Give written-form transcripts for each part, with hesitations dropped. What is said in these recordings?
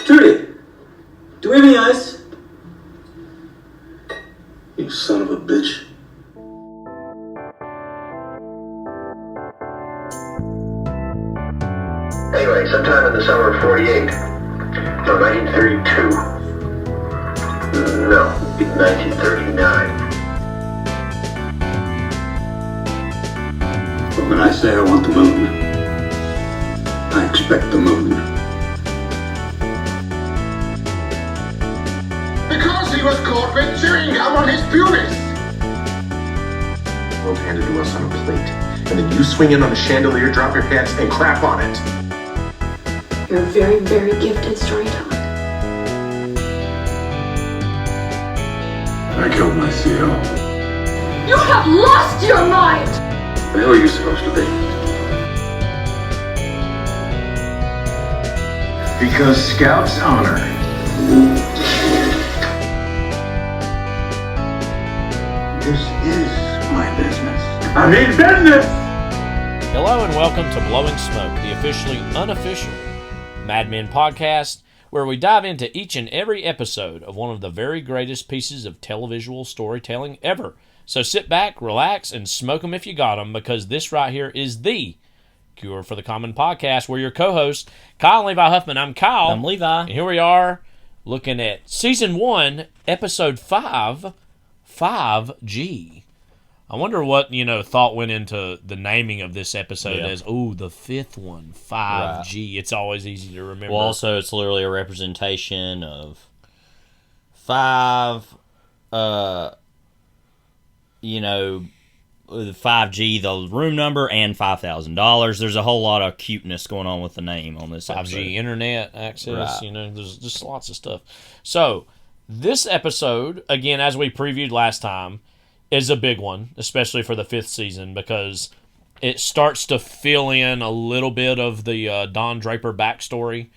Security, do we have any ice? You son of a bitch. Anyway, sometime in the summer of 48. No, 1932. No, 1939. But when I say I want the moon, I expect the moon. Because he was caught with chewing gum on his pubis. World handed to us on a plate, and then you swing in on a chandelier, drop your pants, and crap on it. You're a very, very gifted storyteller. I killed my CO. You have lost your mind! The hell are you supposed to be? Because Scouts honor. This is my business. I mean business! Hello and welcome to Blowing Smoke, the officially unofficial Mad Men podcast, where we dive into each and every episode of one of the very greatest pieces of televisual storytelling ever. So sit back, relax, and smoke them if you got them, because this right here is the Cure for the Common podcast. We're your co-hosts, Kyle and Levi Huffman. I'm Kyle. I'm Levi. And here we are looking at Season 1, Episode 5, 5G. I wonder what, thought went into the naming of this episode as, the fifth one, 5G. Right. It's always easy to remember. Well, also, it's literally a representation of 5, the 5G, the room number, and $5,000. There's a whole lot of cuteness going on with the name on this 5G episode. Internet access, right. There's just lots of stuff. So, this episode, again, as we previewed last time, is a big one, especially for the fifth season, because it starts to fill in a little bit of the Don Draper backstory.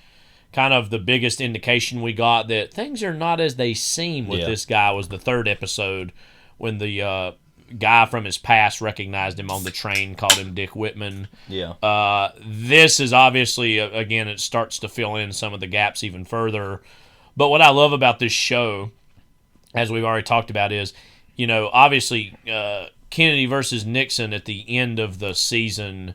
Kind of the biggest indication we got that things are not as they seem with this guy was the third episode, when the guy from his past recognized him on the train, called him Dick Whitman. Yeah. This is obviously, again, it starts to fill in some of the gaps even further. But what I love about this show, as we've already talked about, is, obviously Kennedy versus Nixon at the end of the season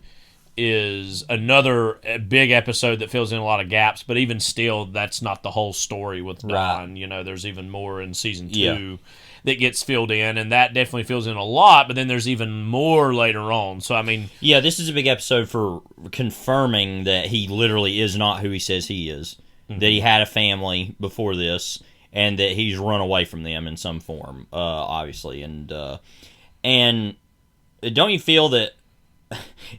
is another big episode that fills in a lot of gaps, but even still, that's not the whole story with Don. Right. There's even more in Season 2 that gets filled in, and that definitely fills in a lot, but then there's even more later on. So, I mean... Yeah, this is a big episode for confirming that he literally is not who he says he is. Mm-hmm. That he had a family before this, and that he's run away from them in some form, obviously. And don't you feel that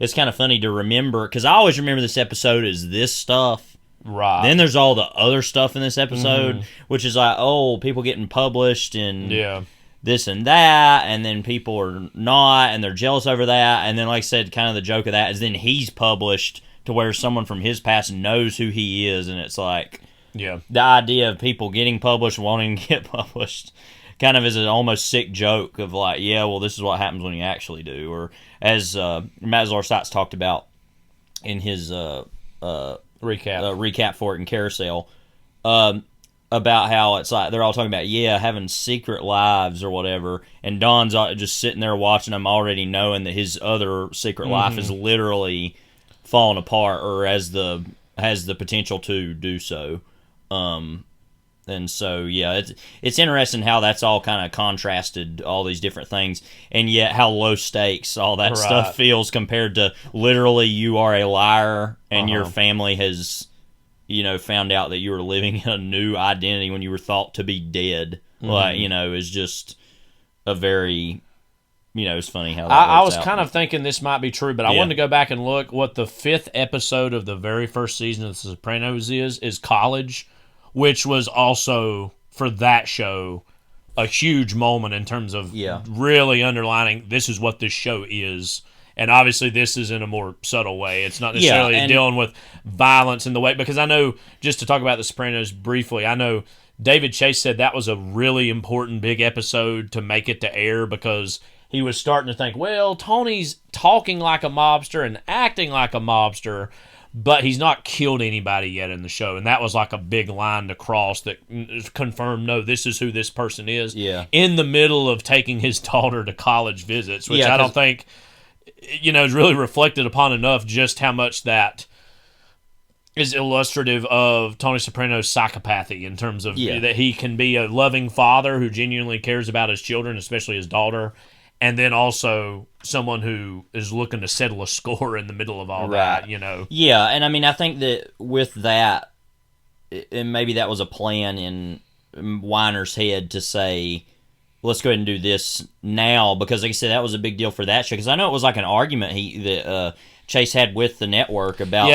it's kind of funny to remember, because I always remember this episode as this stuff. Right. Then there's all the other stuff in this episode, which is like, people getting published and this and that, and then people are not, and they're jealous over that. And then, like I said, kind of the joke of that is then he's published to where someone from his past knows who he is, and it's like... Yeah, the idea of people getting published, wanting to get published, kind of is an almost sick joke of like, this is what happens when you actually do. Or as Matt Zarstot's talked about in his recap for it in Carousel, about how it's like they're all talking about having secret lives or whatever, and Don's just sitting there watching them, already knowing that his other secret life is literally falling apart, or has the potential to do so. And so it's interesting how that's all kind of contrasted, all these different things, and yet how low stakes all that stuff feels compared to literally you are a liar and your family has found out that you were living in a new identity when you were thought to be dead. Like, is just a very it's funny how that I was out. kind of thinking this might be true, but I wanted to go back and look what the fifth episode of the very first season of The Sopranos is college, which was also, for that show, a huge moment in terms of really underlining this is what this show is. And obviously this is in a more subtle way. It's not necessarily dealing with violence in the way, because I know, just to talk about The Sopranos briefly, I know David Chase said that was a really important big episode to make it to air, because he was starting to think, well, Tony's talking like a mobster and acting like a mobster, but he's not killed anybody yet in the show, and that was like a big line to cross that confirmed, no, this is who this person is. Yeah. In the middle of taking his daughter to college visits, which Yeah, I don't think, is really reflected upon enough just how much that is illustrative of Tony Soprano's psychopathy in terms of that he can be a loving father who genuinely cares about his children, especially his daughter, and then also someone who is looking to settle a score in the middle of all that, Yeah, and I mean, I think that with that, and maybe that was a plan in Weiner's head to say, let's go ahead and do this now, because like I said, that was a big deal for that show, because I know it was like an argument that Chase had with the network about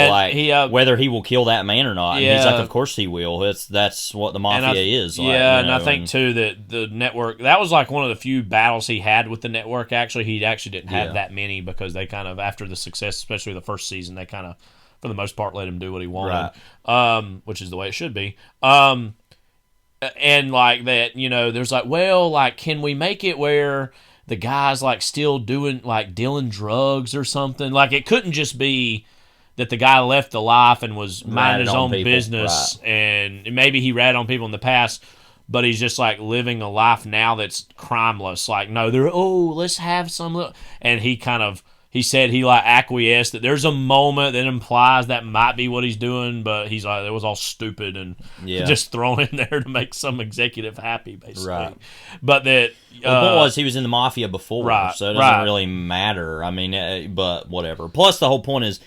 whether he will kill that man or not. And he's like, of course he will. That's what the mafia is. I think too that the network, that was like one of the few battles he had with the network. Actually, he didn't have that many, because they kind of, after the success, especially the first season, they kind of, for the most part, let him do what he wanted, which is the way it should be. And like that, there's like, well, like, can we make it where the guy's like still dealing drugs or something? Like, it couldn't just be that the guy left the life and was minding his own business, and maybe he ratted on people in the past, but he's just like living a life now that's crimeless. Like, no, let's have some, and he said he like acquiesced that there's a moment that implies that might be what he's doing, but he's like, it was all stupid and just thrown in there to make some executive happy, basically. Right. But that the point was he was in the mafia before, so it doesn't really matter. I mean, but whatever. Plus, the whole point is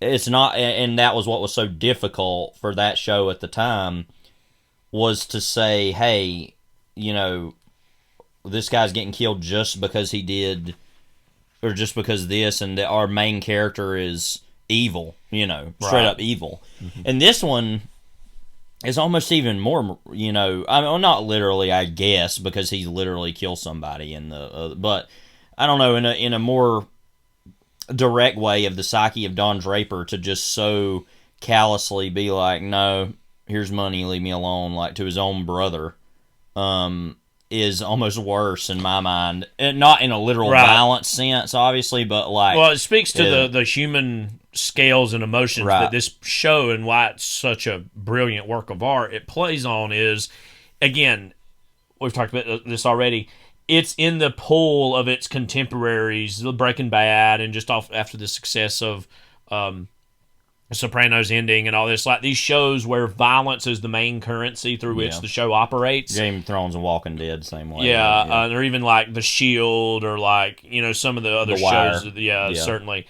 it's not, and that was what was so difficult for that show at the time, was to say, hey, this guy's getting killed just because he did. Or just because this, and our main character is evil, straight up evil. Mm-hmm. And this one is almost even more, I mean, well, not literally, I guess, because he literally kills somebody in the, but I don't know, in a more direct way of the psyche of Don Draper to just so callously be like, no, here's money, leave me alone, like to his own brother. Is almost worse in my mind. Not in a literal violent sense, obviously, but like... Well, it speaks to the human scales and emotions that this show, and why it's such a brilliant work of art it plays on is, again, we've talked about this already, it's in the pool of its contemporaries, the Breaking Bad, and just after the success of Sopranos ending and all this, like these shows where violence is the main currency through which the show operates. Game of Thrones and Walking Dead, same way. Or even like The Shield, or like some of the other shows. Certainly.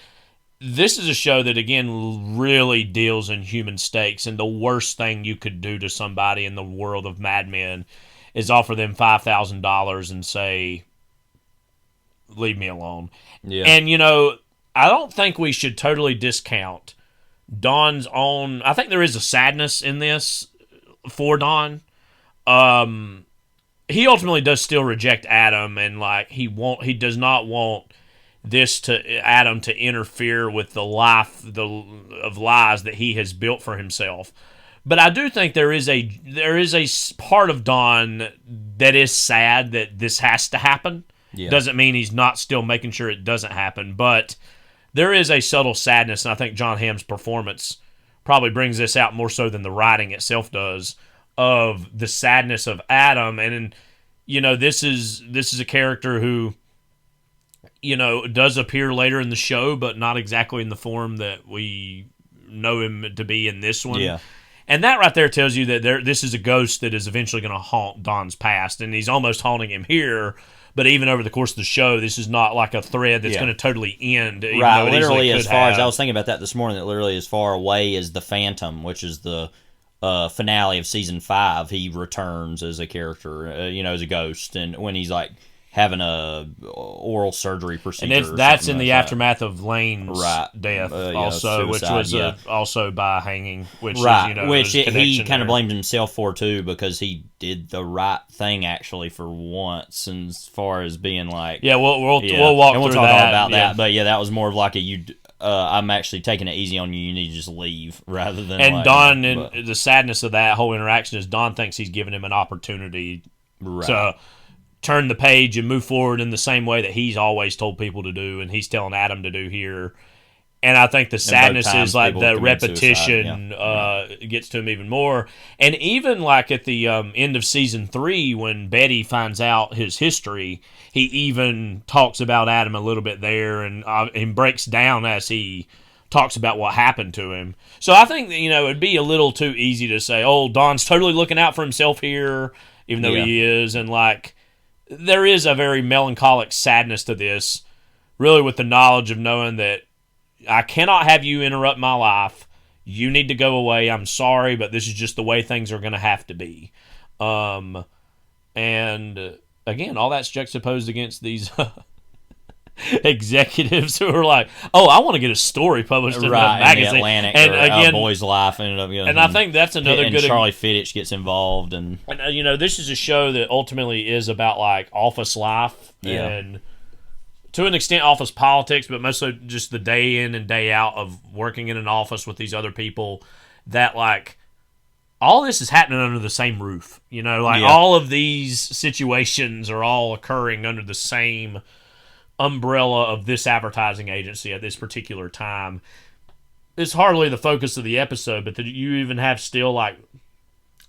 This is a show that again really deals in human stakes, and the worst thing you could do to somebody in the world of Mad Men is offer them $5,000 and say, "Leave me alone." Yeah. And I don't think we should totally discount Don's own. I think there is a sadness in this for Don. He ultimately does still reject Adam, and like he does not want Adam to interfere with the life of lies that he has built for himself. But I do think there is a part of Don that is sad that this has to happen. Yeah. Doesn't mean he's not still making sure it doesn't happen, but there is a subtle sadness, and I think John Hamm's performance probably brings this out more so than the writing itself does, of the sadness of Adam. And this is a character who does appear later in the show, but not exactly in the form that we know him to be in this one. Yeah. And that right there tells you that this is a ghost that is eventually going to haunt Don's past, and he's almost haunting him here. But even over the course of the show, this is not like a thread that's going to totally end. Right, literally as far as I was thinking about that this morning, that literally as far away as The Phantom, which is the finale of season 5, he returns as a character, as a ghost, and when he's like having a oral surgery procedure. And that's in the aftermath of Lane's death, also, which was also by hanging, which is, which he kind of blamed himself for too, because he did the right thing actually for once, and as far as being like, we'll walk through that. Talk all about that, but that was more of like I'm actually taking it easy on you. You need to just leave rather than. And Don, and the sadness of that whole interaction is Don thinks he's giving him an opportunity to turn the page and move forward in the same way that he's always told people to do, and he's telling Adam to do here. And I think the sadness times is like people the commit repetition gets to him even more. And even like at the end of season 3, when Betty finds out his history, he even talks about Adam a little bit there and breaks down as he talks about what happened to him. So I think that, it'd be a little too easy to say, oh, Don's totally looking out for himself here, even though he is. And like, there is a very melancholic sadness to this, really, with the knowledge of knowing that I cannot have you interrupt my life. You need to go away. I'm sorry, but this is just the way things are going to have to be. And again, all that's juxtaposed against these executives who are like, "Oh, I want to get a story published in the magazine." In the Atlantic, and again, Boy's Life ended up getting. And I think that's another good. Charlie Fiddich gets involved, and this is a show that ultimately is about like office life and, to an extent, office politics, but mostly just the day in and day out of working in an office with these other people. That like all this is happening under the same roof. All of these situations are all occurring under the same umbrella of this advertising agency at this particular time. It's hardly the focus of the episode, but you even have still like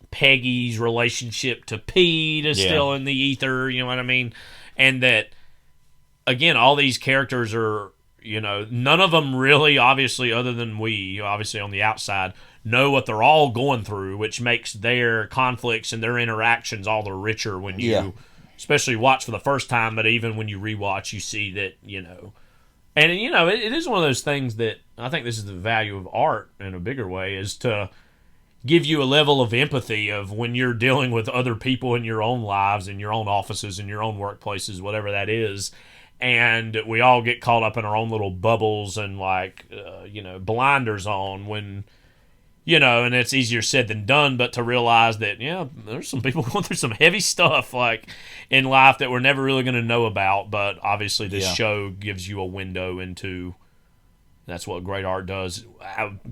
Peggy's relationship to Pete is still in the ether, you know what I mean? And that, again, all these characters are, none of them really, obviously, other than we, obviously on the outside, know what they're all going through, which makes their conflicts and their interactions all the richer when you especially watch for the first time, but even when you rewatch, you see that, and it is one of those things that I think this is the value of art in a bigger way, is to give you a level of empathy of when you're dealing with other people in your own lives, in your own offices, in your own workplaces, whatever that is. And we all get caught up in our own little bubbles and like, blinders on when, and it's easier said than done, but to realize that, there's some people going through some heavy stuff like in life that we're never really going to know about. But obviously this show gives you a window into, that's what great art does.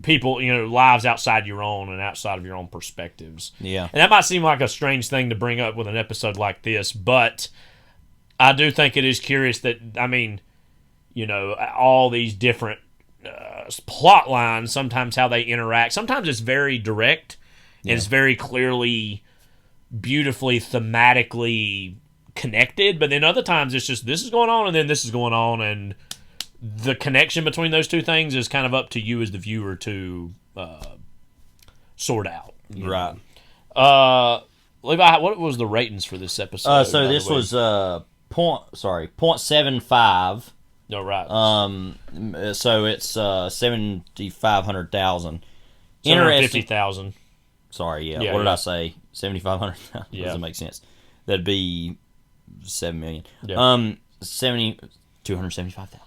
People, lives outside your own and outside of your own perspectives. Yeah. And that might seem like a strange thing to bring up with an episode like this, but I do think it is curious that, all these different plot lines, sometimes how they interact. Sometimes it's very direct and it's very clearly, beautifully, thematically connected. But then other times it's just this is going on and then this is going on, and the connection between those two things is kind of up to you as the viewer to sort out. Right. Levi, what was the ratings for this episode? So this was 0.75. No, right. So it's 750,000. 750,000. Sorry, what did I say? 7,500. Doesn't make sense. That'd be 7 million. Yeah. 275,000.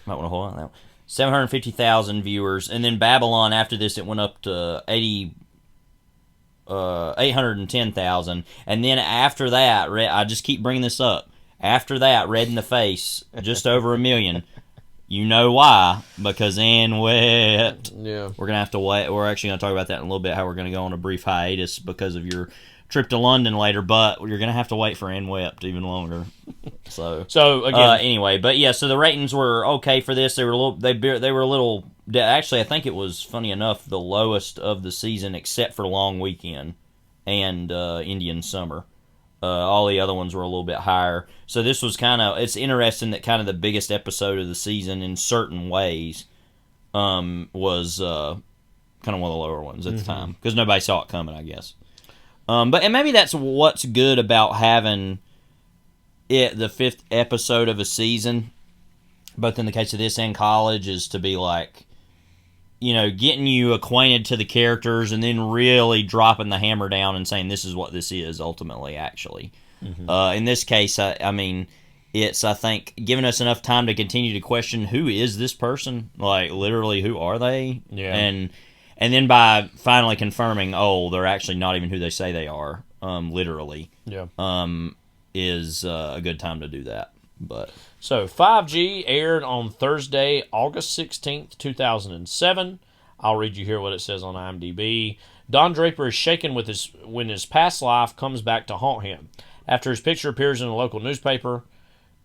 Might want to hold on to that one. 750,000 viewers, and then Babylon after this it went up to 810,000, and then after that, I just keep bringing this up. After that, Red in the Face, just over 1 million. You know why? Because Ann wept. Yeah. We're gonna have to wait. We're actually gonna talk about that in a little bit. How we're gonna go on a brief hiatus because of your trip to London later, but you're gonna have to wait for Ann wept even longer. So again, anyway, but yeah. So the ratings were okay for this. They were a little. They were a little. Actually, I think it was funny enough the lowest of the season, except for Long Weekend and Indian Summer. All the other ones were a little bit higher. So this was it's interesting that kind of the biggest episode of the season in certain ways was kind of one of the lower ones at the time. Because nobody saw it coming, I guess. And maybe that's what's good about having it the 5th episode of a season, both in the case of this and College, is to be like, getting you acquainted to the characters and then really dropping the hammer down and saying this is what this is ultimately, actually. In this case, I mean, it's, I think, giving us enough time to continue to question who is this person? Like, literally, who are they? Yeah. And then by finally confirming, they're actually not even who they say they are, literally, is a good time to do that. But so 5G aired on Thursday, August 16th, 2007. I'll read you here what it says on IMDb. Don Draper is shaken when his past life comes back to haunt him. After his picture appears in a local newspaper,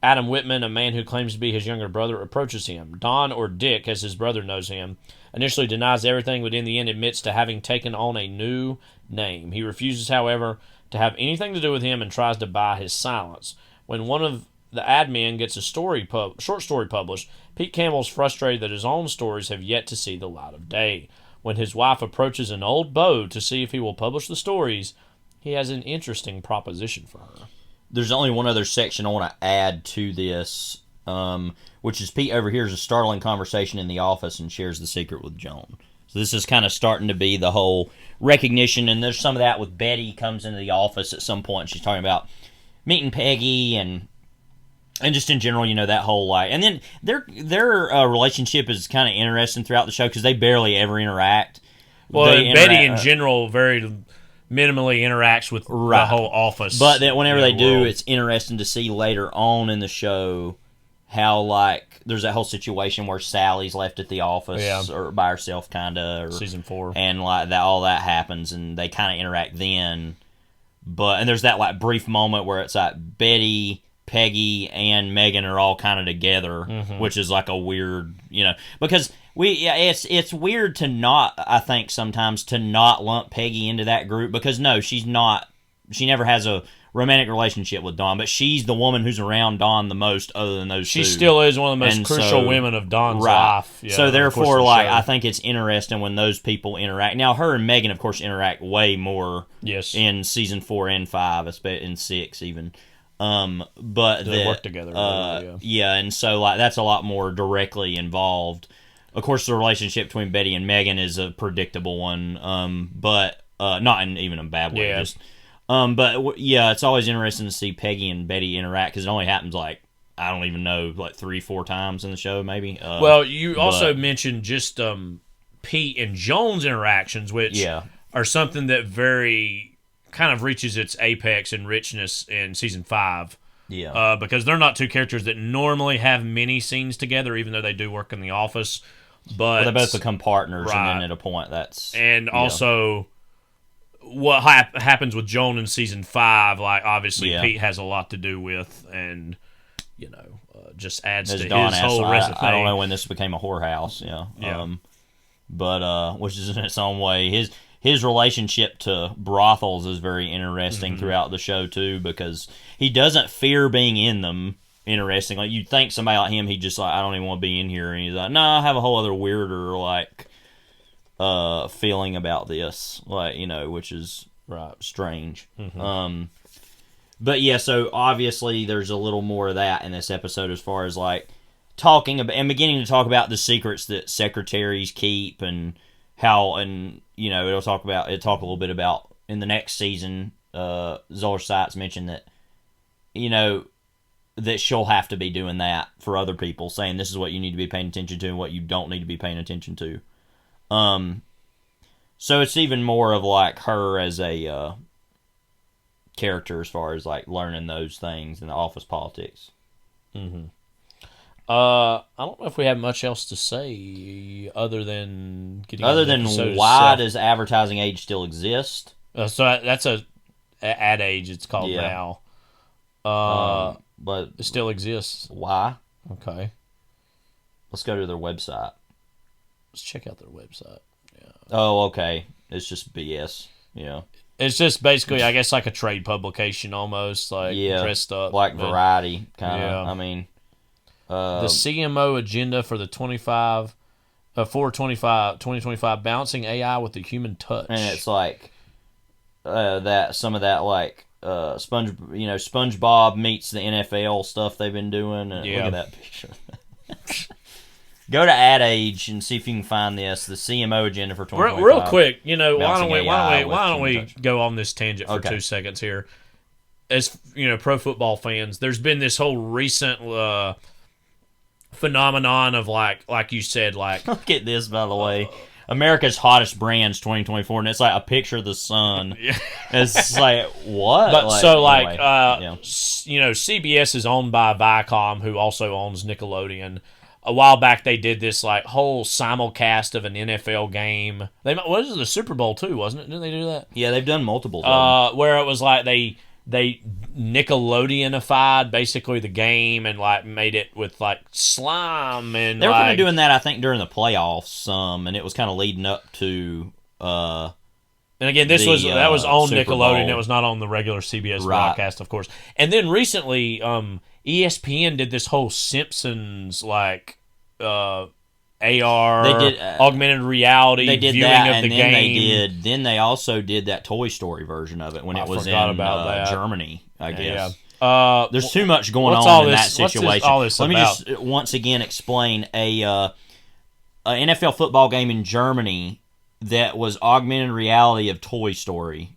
Adam Whitman, a man who claims to be his younger brother, approaches him. Don, or Dick, as his brother knows him, initially denies everything, but in the end admits to having taken on a new name. He refuses, however, to have anything to do with him and tries to buy his silence. When one of the admin gets a short story published, Pete Campbell's frustrated that his own stories have yet to see the light of day. When his wife approaches an old beau to see if he will publish the stories, he has an interesting proposition for her. There's only one other section I want to add to this, which is Pete overhears a startling conversation in the office and shares the secret with Joan. So this is kind of starting to be the whole recognition, and there's some of that with Betty comes into the office at some point. She's talking about meeting Peggy and just in general, that whole like, and then their relationship is kind of interesting throughout the show because they barely ever interact. Well, Betty in general very minimally interacts with the whole office, but then whenever they do, it's interesting to see later on in the show how like there's that whole situation where Sally's left at the office or by herself, kind of season 4, and like that all that happens, and they kind of interact then. And there's that like brief moment where it's like Betty, Peggy, and Megan are all kind of together, which is like a weird, because it's weird to not, I think sometimes, to not lump Peggy into that group, because no, she never has a romantic relationship with Dawn, but she's the woman who's around Dawn the most other than those two. She still is one of the most crucial women of Dawn's life. Yeah, so therefore, I think it's interesting when those people interact. Now, her and Megan, of course, interact way more in season 4 and 5, in 6 even. But they work together. And so like that's a lot more directly involved. Of course, the relationship between Betty and Megan is a predictable one, but not in even a bad way. Yeah. It's always interesting to see Peggy and Betty interact because it only happens like I don't even know, like 3-4 times in the show, maybe. Well, you also mentioned just Pete and Joan's interactions, which are something that very kind of reaches its apex and richness in season 5. Yeah. Because they're not two characters that normally have many scenes together, even though they do work in the office. But they both become partners, and then at a point that's... And also, what happens with Joan in season 5, like, obviously Pete has a lot to do with, and, just adds to his whole recipe. I don't know when this became a whorehouse, but which is in its own way. His relationship to brothels is very interesting throughout the show, too, because he doesn't fear being in them. Interesting. Like, you'd think somebody like him, he'd just like, I don't even want to be in here. And he's like, no, I have a whole other weirder, like, feeling about this, like, which is strange. But yeah, so obviously there's a little more of that in this episode as far as, like, talking about, and beginning to talk about the secrets that secretaries keep and how, and, it'll talk a little bit about in the next season, Zoller Seitz mentioned that, that she'll have to be doing that for other people, saying this is what you need to be paying attention to and what you don't need to be paying attention to. So it's even more of like her as a character as far as like learning those things in the office politics. I don't know if we have much else to say other than why does advertising age still exist? So that's a ad age. It's called now. But it still exists. Why? Okay. Let's go to their website. Let's check out their website. Yeah. Oh, okay. It's just BS. Yeah. It's just basically, I guess, like a trade publication almost, like dressed up. Like Variety, kind of. I mean... the CMO agenda for the 2025 balancing AI with the human touch. And it's like some of that like SpongeBob meets the NFL stuff they've been doing. Look at that picture. Go to Ad Age and see if you can find this. The CMO agenda for 2025. Real quick, why don't we go on this tangent for 2 seconds here? As pro football fans, there's been this whole recent phenomenon of like you said, like look at this, by the way. America's Hottest Brands 2024, and it's like a picture of the sun. It's like, what? But CBS is owned by Viacom, who also owns Nickelodeon. A while back, they did this like whole simulcast of an NFL game. What is it, the Super Bowl too, wasn't it? Didn't they do that? Yeah, they've done multiple. Where it was like they Nickelodeonified basically the game and like made it with like slime and They were kind like, of doing that, I think, during the playoffs, and it was kind of leading up to. And again, that was on Super Nickelodeon. Bowl. It was not on the regular CBS Right. broadcast, of course. And then recently, ESPN did this whole Simpsons like AR, They did, augmented reality They did viewing that, of and the then game. they also did that Toy Story version of it when I it was in forgot about that. Germany, I guess. Yeah. There's too much going what's on all in this- that what's situation. all this Let me about? just once again explain a NFL football game in Germany that was augmented reality of Toy Story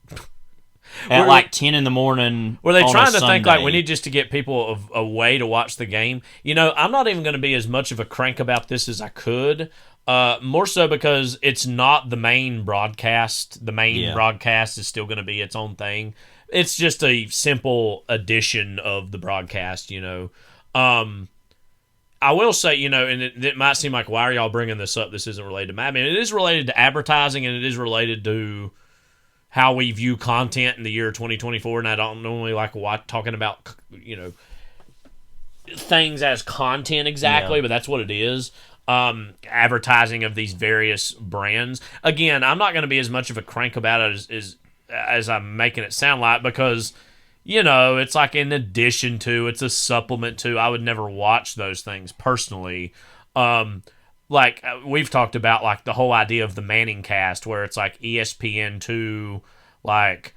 at Were- like 10 in the morning. Were they on trying a to think like we Sunday. need just to get people a way to watch the game? You know, I'm not even going to be as much of a crank about this as I could. More so because it's not the main broadcast. The main broadcast is still going to be its own thing. It's just a simple addition of the broadcast, you know. I will say, you know, and it might seem like, why are y'all bringing this up? This isn't related to Mad Men. It is related to advertising, and it is related to how we view content in the year 2024. And I don't normally like talking about, you know, things as content exactly, but that's what it is. Advertising of these various brands. Again, I'm not going to be as much of a crank about it as I'm making it sound like, because, you know, it's like in addition to, it's a supplement to. I would never watch those things personally. Like we've talked about, like the whole idea of the Manning cast, where it's like ESPN2, like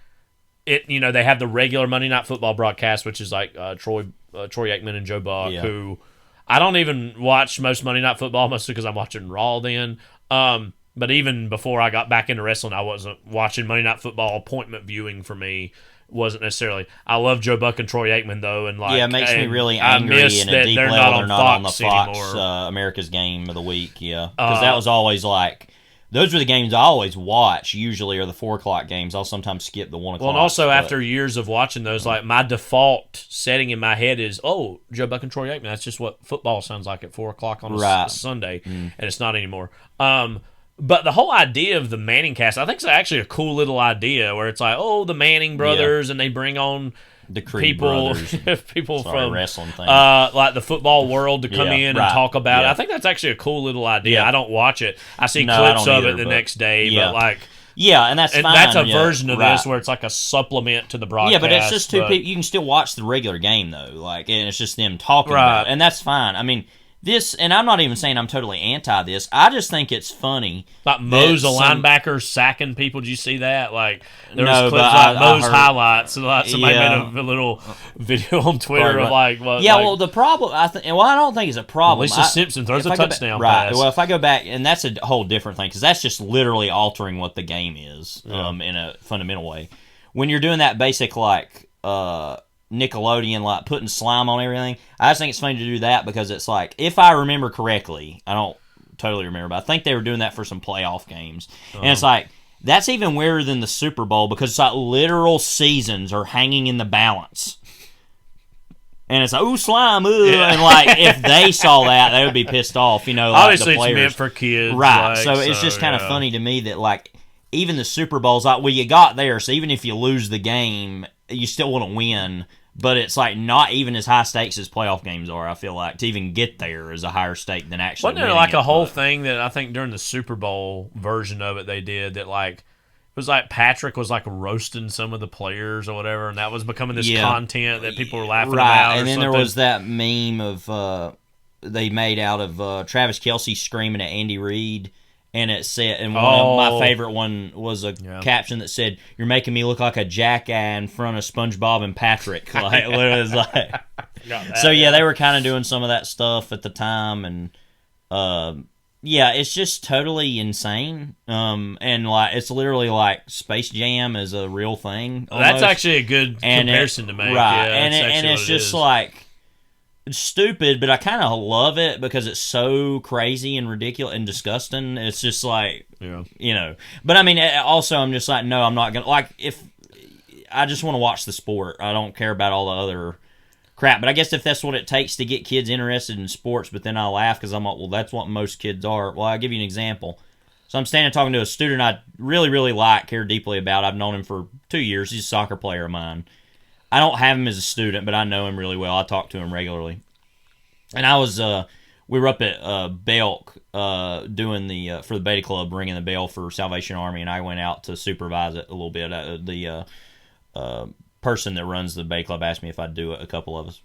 it. You know, they have the regular Monday Night Football broadcast, which is like Troy Aikman and Joe Buck, who I don't even watch most Monday Night Football, mostly because I'm watching Raw then. But even before I got back into wrestling, I wasn't watching Monday Night Football. Appointment viewing for me wasn't necessarily. I love Joe Buck and Troy Aikman though, and like it makes me really I angry miss in a that deep they're level. not They're not on the Fox Fox anymore. America's Game of the Week, because that was always like those were the games I always watch. Usually, are the 4 o'clock games. I'll sometimes skip the 1 o'clock. Well, and also after years of watching those, like my default setting in my head is, oh, Joe Buck and Troy Aikman. That's just what football sounds like at 4 o'clock on a Sunday, and it's not anymore. But the whole idea of the Manning cast, I think it's actually a cool little idea where it's like, oh, the Manning brothers, and they bring on the Creed brothers, people sorry, from wrestling thing, like the football world to come in and talk about it. I think that's actually a cool little idea. I don't watch it. I see clips of it the next day, but like. Yeah, and that's fine. That's a version of this where it's like a supplement to the broadcast. Yeah, but it's just two people. You can still watch the regular game though, like, and it's just them talking about it, and that's fine. I mean, this, and I'm not even saying I'm totally anti this. I just think it's funny. Like Moe's a linebacker sacking people. Did you see that? Like there was clips like Moe's highlights. And like somebody made a little video on Twitter of like, well, well, the problem I don't think it's a problem. At least the Simpson throws a touchdown right. pass. Well, if I go back, and that's a whole different thing because that's just literally altering what the game is in a fundamental way. When you're doing that basic like Nickelodeon, like putting slime on everything, I just think it's funny to do that because it's like, if I remember correctly, I don't totally remember, but I think they were doing that for some playoff games, and it's like, that's even weirder than the Super Bowl because it's like literal seasons are hanging in the balance. And it's like, ooh, slime, ooh. Yeah. And like, if they saw that, they would be pissed off, you know. Like obviously, the players. it's meant for kids. Right. Like, so it's just kind of funny to me that, like, even the Super Bowl's like, well, you got there, so even if you lose the game, you still want to win. But it's like not even as high stakes as playoff games are, I feel like. To even get there is a higher stake than actually Wasn't there like a whole thing that I think during the Super Bowl version of it they did that like, it was like Patrick was like roasting some of the players or whatever, and that was becoming this content that people were laughing about. And then something. there was that meme of they made out of Travis Kelce screaming at Andy Reid, and it said, and one of my favorite one was a caption that said, "You're making me look like a jackass in front of SpongeBob and Patrick." Like, it was like, so yeah, they were kind of doing some of that stuff at the time, and yeah, it's just totally insane. And like, it's literally like Space Jam is a real thing. Almost. That's actually a good comparison to make, right? Yeah, and it's just like. It's stupid, but I kind of love it because it's so crazy and ridiculous and disgusting. It's just like, you know. But I mean, also, I'm just like, no, I'm not gonna like. If I just want to watch the sport, I don't care about all the other crap. But I guess if that's what it takes to get kids interested in sports, but then I laugh because I'm like, well, that's what most kids are. Well, I'll give you an example. So I'm standing talking to a student I really, really like, care deeply about. I've known him for 2 years. He's a soccer player of mine. I don't have him as a student, but I know him really well. I talk to him regularly. And I was, we were up at Belk doing the, for the Beta Club, ringing the bell for Salvation Army, and I went out to supervise it a little bit. The person that runs the Beta Club asked me if I'd do it, a couple of us.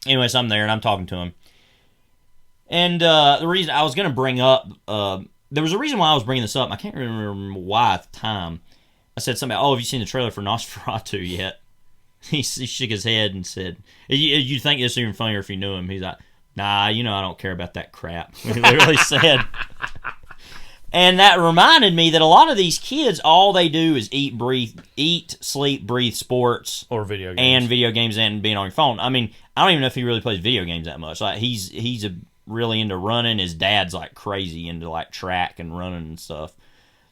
Anyways, I'm there, and I'm talking to him. And the reason I was going to bring up, there was a reason why I was bringing this up. I can't remember why at the time. I said something about, have you seen the trailer for Nosferatu yet? He shook his head and said, you'd think this even funnier if you knew him. He's like, nah, I don't care about that crap. He literally said. And that reminded me that a lot of these kids, all they do is eat, sleep, breathe sports. Or video games. And video games and being on your phone. I mean, I don't even know if he really plays video games that much. Like, he's really into running. His dad's like crazy into like track and running and stuff.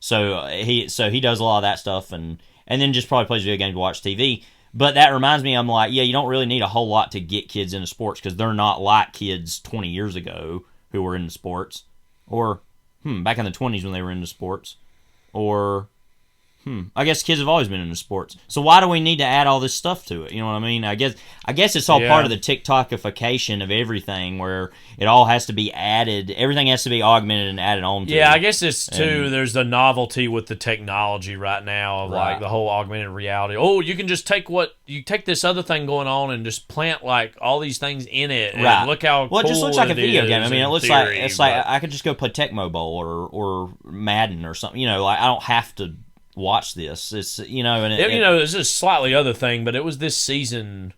So he does a lot of that stuff and then just probably plays video games to watch TV. But that reminds me, I'm like, yeah, you don't really need a whole lot to get kids into sports because they're not like kids 20 years ago who were into sports. Or, back in the 20s when they were into sports. Or, I guess kids have always been into sports. So why do we need to add all this stuff to it? You know what I mean? I guess it's all part of the TikTokification of everything where it all has to be added. Everything has to be augmented and added on to. Yeah, I guess it's too, there's the novelty with the technology right now of like the whole augmented reality. Oh, you can just take this other thing going on and just plant like all these things in it. And look how well, it just looks like a video game. I mean, it looks like I could just go play Tecmo Bowl or Madden or something. Like I don't have to watch this. It's and it's a slightly other thing, but it was this season.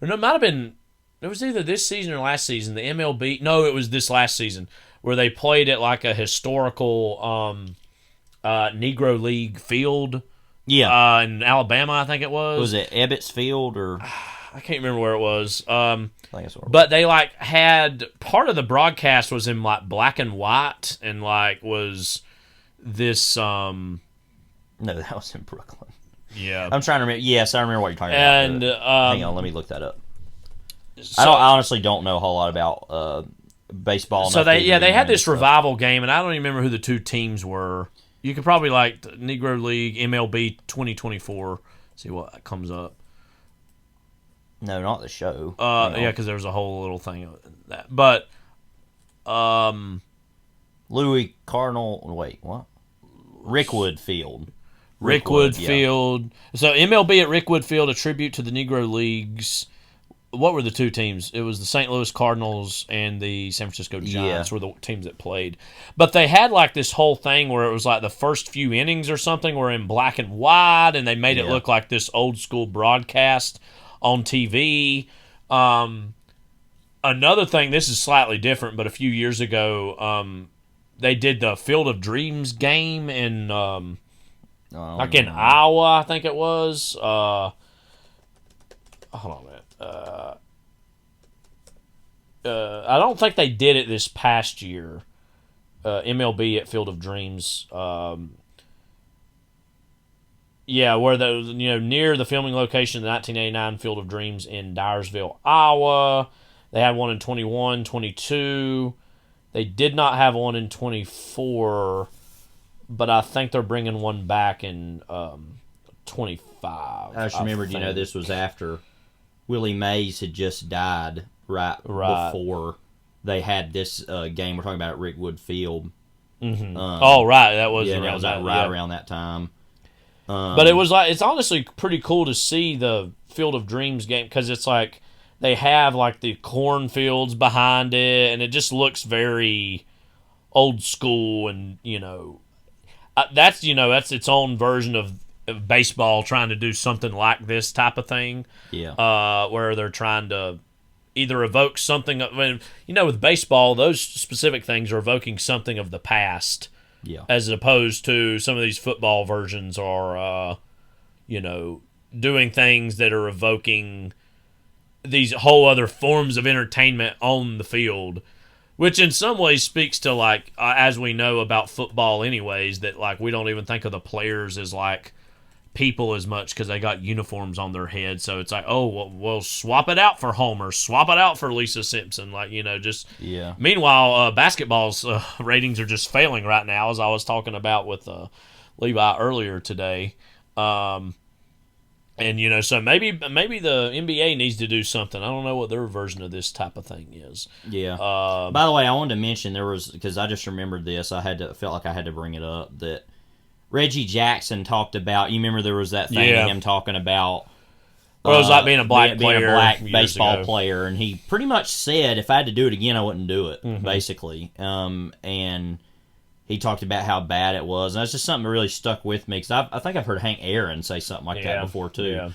Or no, it might have been. It was either this season or last season. The MLB. No, it was this last season where they played at like a historical Negro League field. Yeah, in Alabama, I think it was. Was it Ebbets Field or? I can't remember where it was. I think it's but they like had part of the broadcast was in like black and white and like was this. No, that was in Brooklyn. Yeah. I'm trying to remember. Yes, I remember what you're talking about. And hang on, let me look that up. I honestly don't know a whole lot about baseball. So they had this revival game, and I don't even remember who the two teams were. You could probably like Negro League MLB 2024. See what comes up. No, not the show. Yeah, because there was a whole little thing of that. But Louis Cardinal. Wait, what? Rickwood Field. Rickwood Field. So MLB at Rickwood Field, a tribute to the Negro Leagues. What were the two teams? It was the St. Louis Cardinals and the San Francisco Giants were the teams that played. But they had like this whole thing where it was like the first few innings or something were in black and white, and they made it look like this old school broadcast on TV. Another thing, this is slightly different, but a few years ago, they did the Field of Dreams game in like in Iowa, I think it was. Hold on a minute. I don't think they did it this past year. MLB at Field of Dreams. Yeah, where near the filming location of the 1989 Field of Dreams in Dyersville, Iowa. They had one in 21, 22. They did not have one in 24, but I think they're bringing one back in 25. I just remembered, this was after Willie Mays had just died right. Before they had this game we're talking about at Rickwood Field. Mm-hmm. Right. That was around that time. But it was like, it's honestly pretty cool to see the Field of Dreams game because it's like they have like the cornfields behind it and it just looks very old school and, that's its own version of baseball trying to do something like this type of thing. Yeah. Where they're trying to either evoke something. With baseball, those specific things are evoking something of the past. Yeah. As opposed to some of these football versions are, doing things that are evoking these whole other forms of entertainment on the field, which in some ways speaks to like, as we know about football anyways, that like we don't even think of the players as like people as much because they got uniforms on their head. So it's like, oh, well, swap it out for Homer, swap it out for Lisa Simpson. Like, Yeah. Meanwhile, basketball's ratings are just failing right now, as I was talking about with Levi earlier today. And so maybe the NBA needs to do something. I don't know what their version of this type of thing is. Yeah. By the way, I wanted to mention because I just remembered this. Felt like I had to bring it up that Reggie Jackson talked about. You remember there was that thing of him talking about. Well, it was like being a black player, being a black baseball player, and he pretty much said, if I had to do it again, I wouldn't do it. Basically, and he talked about how bad it was, and that's just something that really stuck with me because I think I've heard Hank Aaron say something like that before too. Yeah.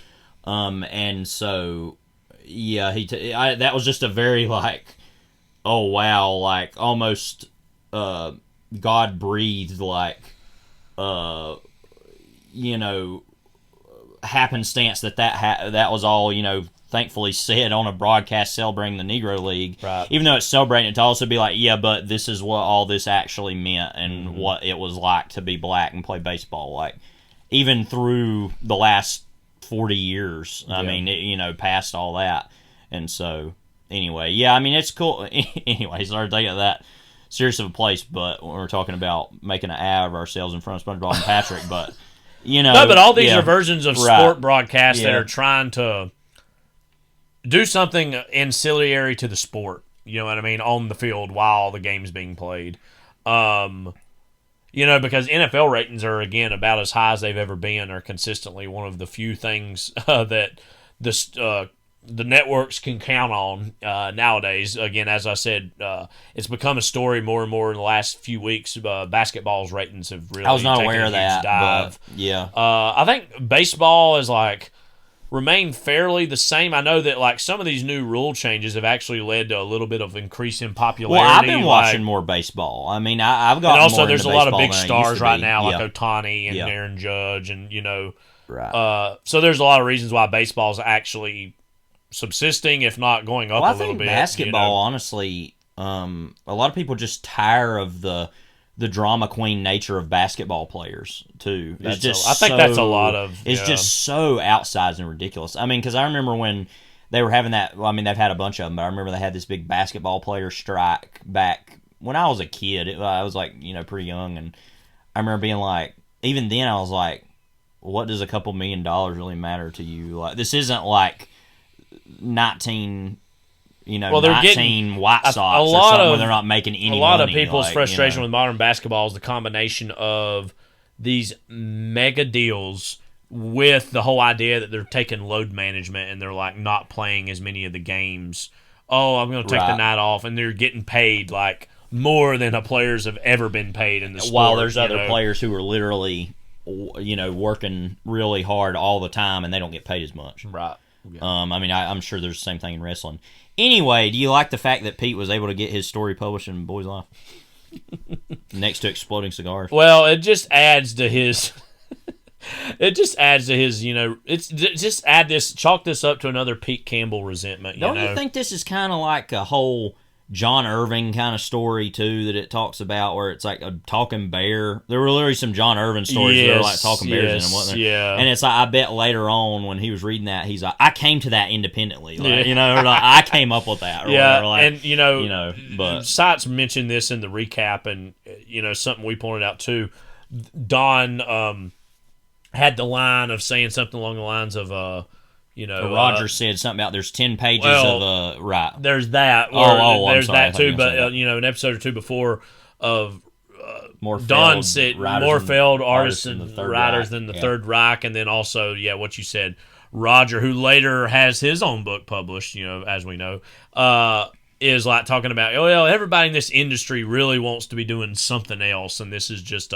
And so that was just a very like, oh wow, like almost God breathed like happenstance that was all thankfully said on a broadcast celebrating the Negro League. Right. Even though it's celebrating it, to also be like, yeah, but this is what all this actually meant and what it was like to be black and play baseball. Like even through the last 40 years, I mean, past all that. And so anyway, yeah, I mean, it's cool. Anyway, sorry to take it that serious of a place, but when we're talking about making an ad of ourselves in front of SpongeBob and Patrick, but no, but all these are versions of sport broadcasts that are trying to do something ancillary to the sport. You know what I mean? On the field while the game's being played. Because NFL ratings are again about as high as they've ever been. Are consistently one of the few things that the networks can count on nowadays. Again, as I said, it's become a story more and more in the last few weeks. Basketball's ratings have really. I was not taken aware a of huge that. dive. But yeah, I think baseball is remained fairly the same. I know that some of these new rule changes have actually led to a little bit of increase in popularity. Well, I've been watching more baseball. I mean, I've got. And also, more there's a into lot of baseball big than I stars used to right be. now, like Ohtani and Aaron Judge, and Right. So there's a lot of reasons why baseball's actually subsisting, if not going up a little bit. Basketball, honestly, a lot of people just tire of the drama queen nature of basketball players too. I think that's a lot of. It's just so outsized and ridiculous. I mean, because I remember when they were having that. Well, I mean, they've had a bunch of them, but I remember they had this big basketball player strike back when I was a kid. I was pretty young, and I remember being like, even then, I was like, what does a couple $1 million really matter to you? Like, this isn't like 19 White Sox or something where they're not making any money. A lot of people's frustration with modern basketball is the combination of these mega deals with the whole idea that they're taking load management and they're not playing as many of the games. Oh, I'm going to take the night off, and they're getting paid more than the players have ever been paid in the sport. While there's other players who are literally working really hard all the time and they don't get paid as much. Right. Yeah. I mean, I'm sure there's the same thing in wrestling. Anyway, do you like the fact that Pete was able to get his story published in Boys Life? Next to Exploding Cigars. Well, it just adds to his... chalk this up to another Pete Campbell resentment. Don't you think this is kind of like a whole John Irving kind of story too that it talks about, where it's like a talking bear? There were literally some John Irving stories that were like talking bears in them, wasn't there? Yeah. And it's like, I bet later on when he was reading that, he's like, I came to that independently, I came up with that. Or whatever. And but Sites mentioned this in the recap, and something we pointed out too. Don had the line of saying something along the lines of Roger said something about there's 10 pages of right. There's that. There's that too. But an episode or two before of Don said more failed artists and writers than the Third Reich, and then also what you said, Roger, who later has his own book published, as we know, is talking about everybody in this industry really wants to be doing something else, and this is just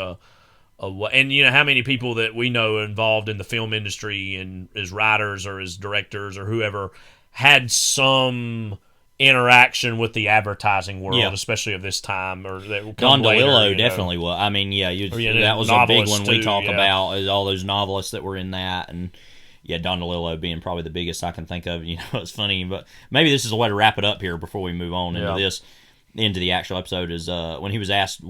and how many people that we know involved in the film industry and as writers or as directors or whoever had some interaction with the advertising world, especially of this time, or that Don DeLillo later, definitely was. I mean, that was a big one we talk about, is all those novelists that were in that, and Don DeLillo being probably the biggest I can think of. It's funny, but maybe this is a way to wrap it up here before we move on into the actual episode. Is when he was asked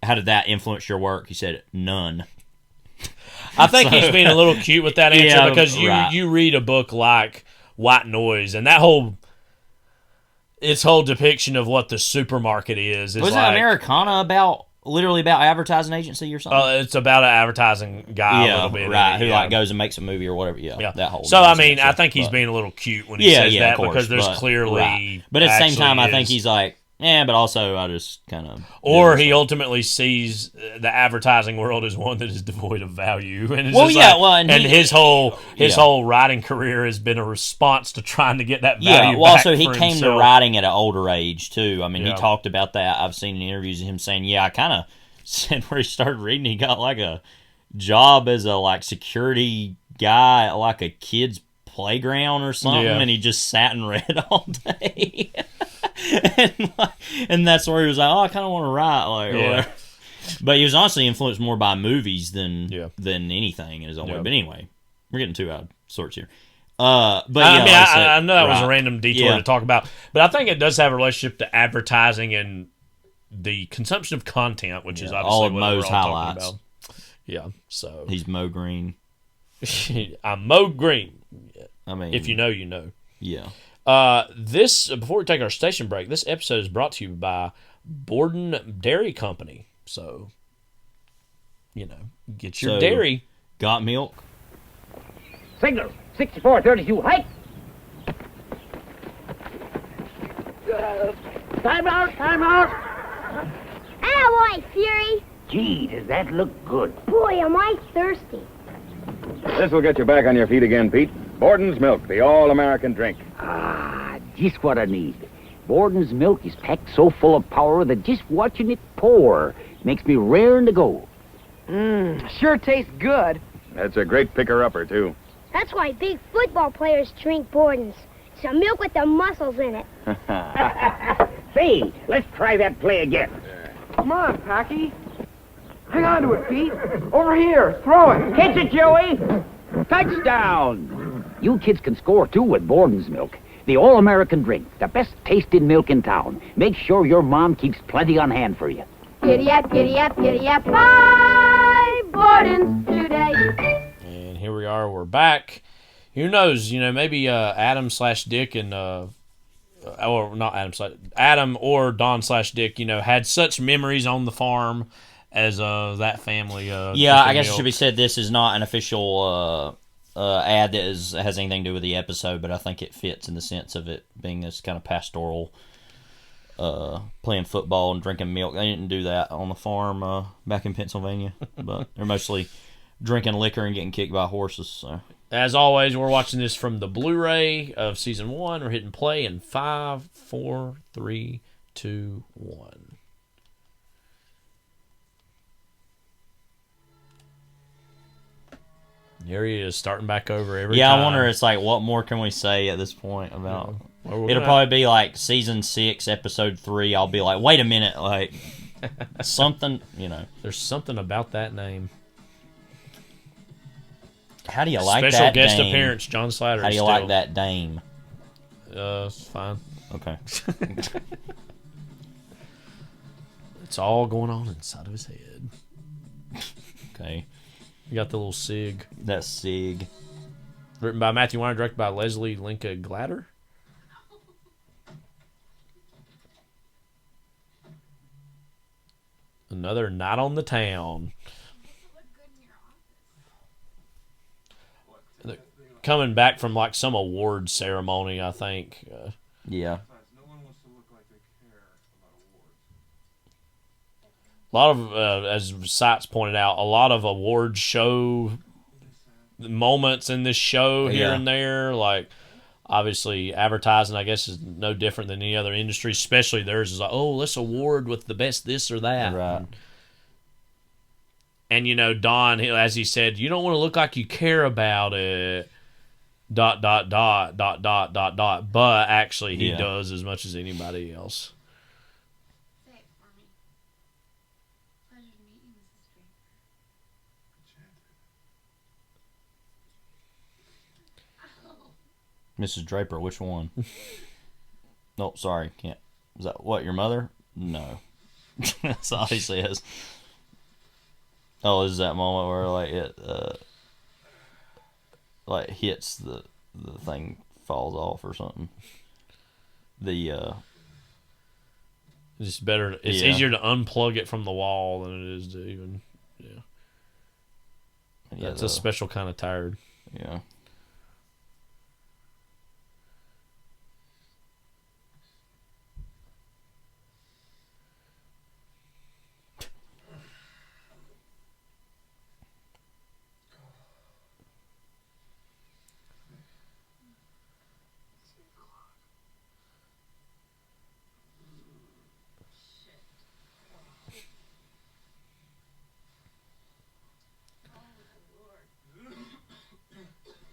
how did that influence your work? He said, none. I think he's being a little cute with that answer because you read a book like White Noise, and that whole depiction of what the supermarket is. Was it Americana about literally about advertising agency or something? It's about an advertising guy a little bit. Right, who like goes and makes a movie or whatever. Yeah. That whole. So I mean, I think he's being a little cute when he says that, of course, because there's clearly. Right. But at the same time, I think he's like, but also I just kind of. Or he ultimately sees the advertising world as one that is devoid of value, and his whole writing career has been a response to trying to get that value. Yeah, well, back also he for came himself. to writing at an older age too. I mean, he talked about that. I've seen in interviews of him saying, I kind of said where he started reading, he got like a job as a like security guy at like a kid's playground or something, and he just sat and read all day. and that's where he was like, I kind of want to write, like, or whatever. But he was honestly influenced more by movies than anything in his own way. But anyway, we're getting too out of sorts here. I know that was a random detour to talk about, but I think it does have a relationship to advertising and the consumption of content, which is obviously all of what Mo's we're all highlights. talking about. Yeah, so he's Mo Green. I'm Mo Green. I mean, if you know, you know. Yeah. Before we take our station break, this episode is brought to you by Borden Dairy Company. So, get your dairy. Got milk? Signal 6432, hike. Time out. Attaboy, Fury. Gee, does that look good? Boy, am I thirsty. This will get you back on your feet again, Pete. Borden's Milk, the all-American drink. Just what I need. Borden's milk is packed so full of power that just watching it pour makes me raring to go. Sure tastes good. That's a great picker-upper, too. That's why big football players drink Borden's. It's a milk with the muscles in it. Say, let's try that play again. Come on, Packy. Hang on to it, Pete. Over here. Throw it. Catch it, Joey. Touchdown. You kids can score, too, with Borden's milk. The all-American drink. The best tasting milk in town. Make sure your mom keeps plenty on hand for you. Giddy up, giddy up, giddy up. Buy Borden's today. And here we are. We're back. Who knows? Maybe Adam/Dick and... or not Adam or Don/Dick, had such memories on the farm as that family. I guess it should be said this is not an official ad that has anything to do with the episode, but I think it fits in the sense of it being this kind of pastoral, playing football and drinking milk. They didn't do that on the farm back in Pennsylvania, but they're mostly drinking liquor and getting kicked by horses. So. As always, we're watching this from the Blu-ray of Season 1. We're hitting play in 5, 4, 3, 2, 1. Here he is, starting back over every time. I wonder, it's like, what more can we say at this point about... It'll probably be like Season 6, Episode 3. I'll be like, wait a minute, like, something, There's something about that name. How do you like Special that guest dame? appearance, John Slater. How do you like that dame? It's fine. Okay. It's all going on inside of his head. Okay. You got the little SIG. That SIG. Written by Matthew Weiner, directed by Leslie Linka Glatter. Another night on the town. Coming back from like some award ceremony, I think. Yeah. A lot of, as Sites pointed out, a lot of award show moments in this show here and there. Like, obviously, advertising, I guess, is no different than any other industry, especially theirs is like, let's award with the best this or that. Right. And Don, as he said, you don't want to look like you care about it. ... But actually he does as much as anybody else. Mrs. Draper, which one? No, sorry, can't. Is that what, your mother? No. That's all he says. Oh, this is that moment where like it like hits the thing falls off or something. It's better. It's easier to unplug it from the wall than it is to even. Yeah, it's a special kind of tired. Yeah.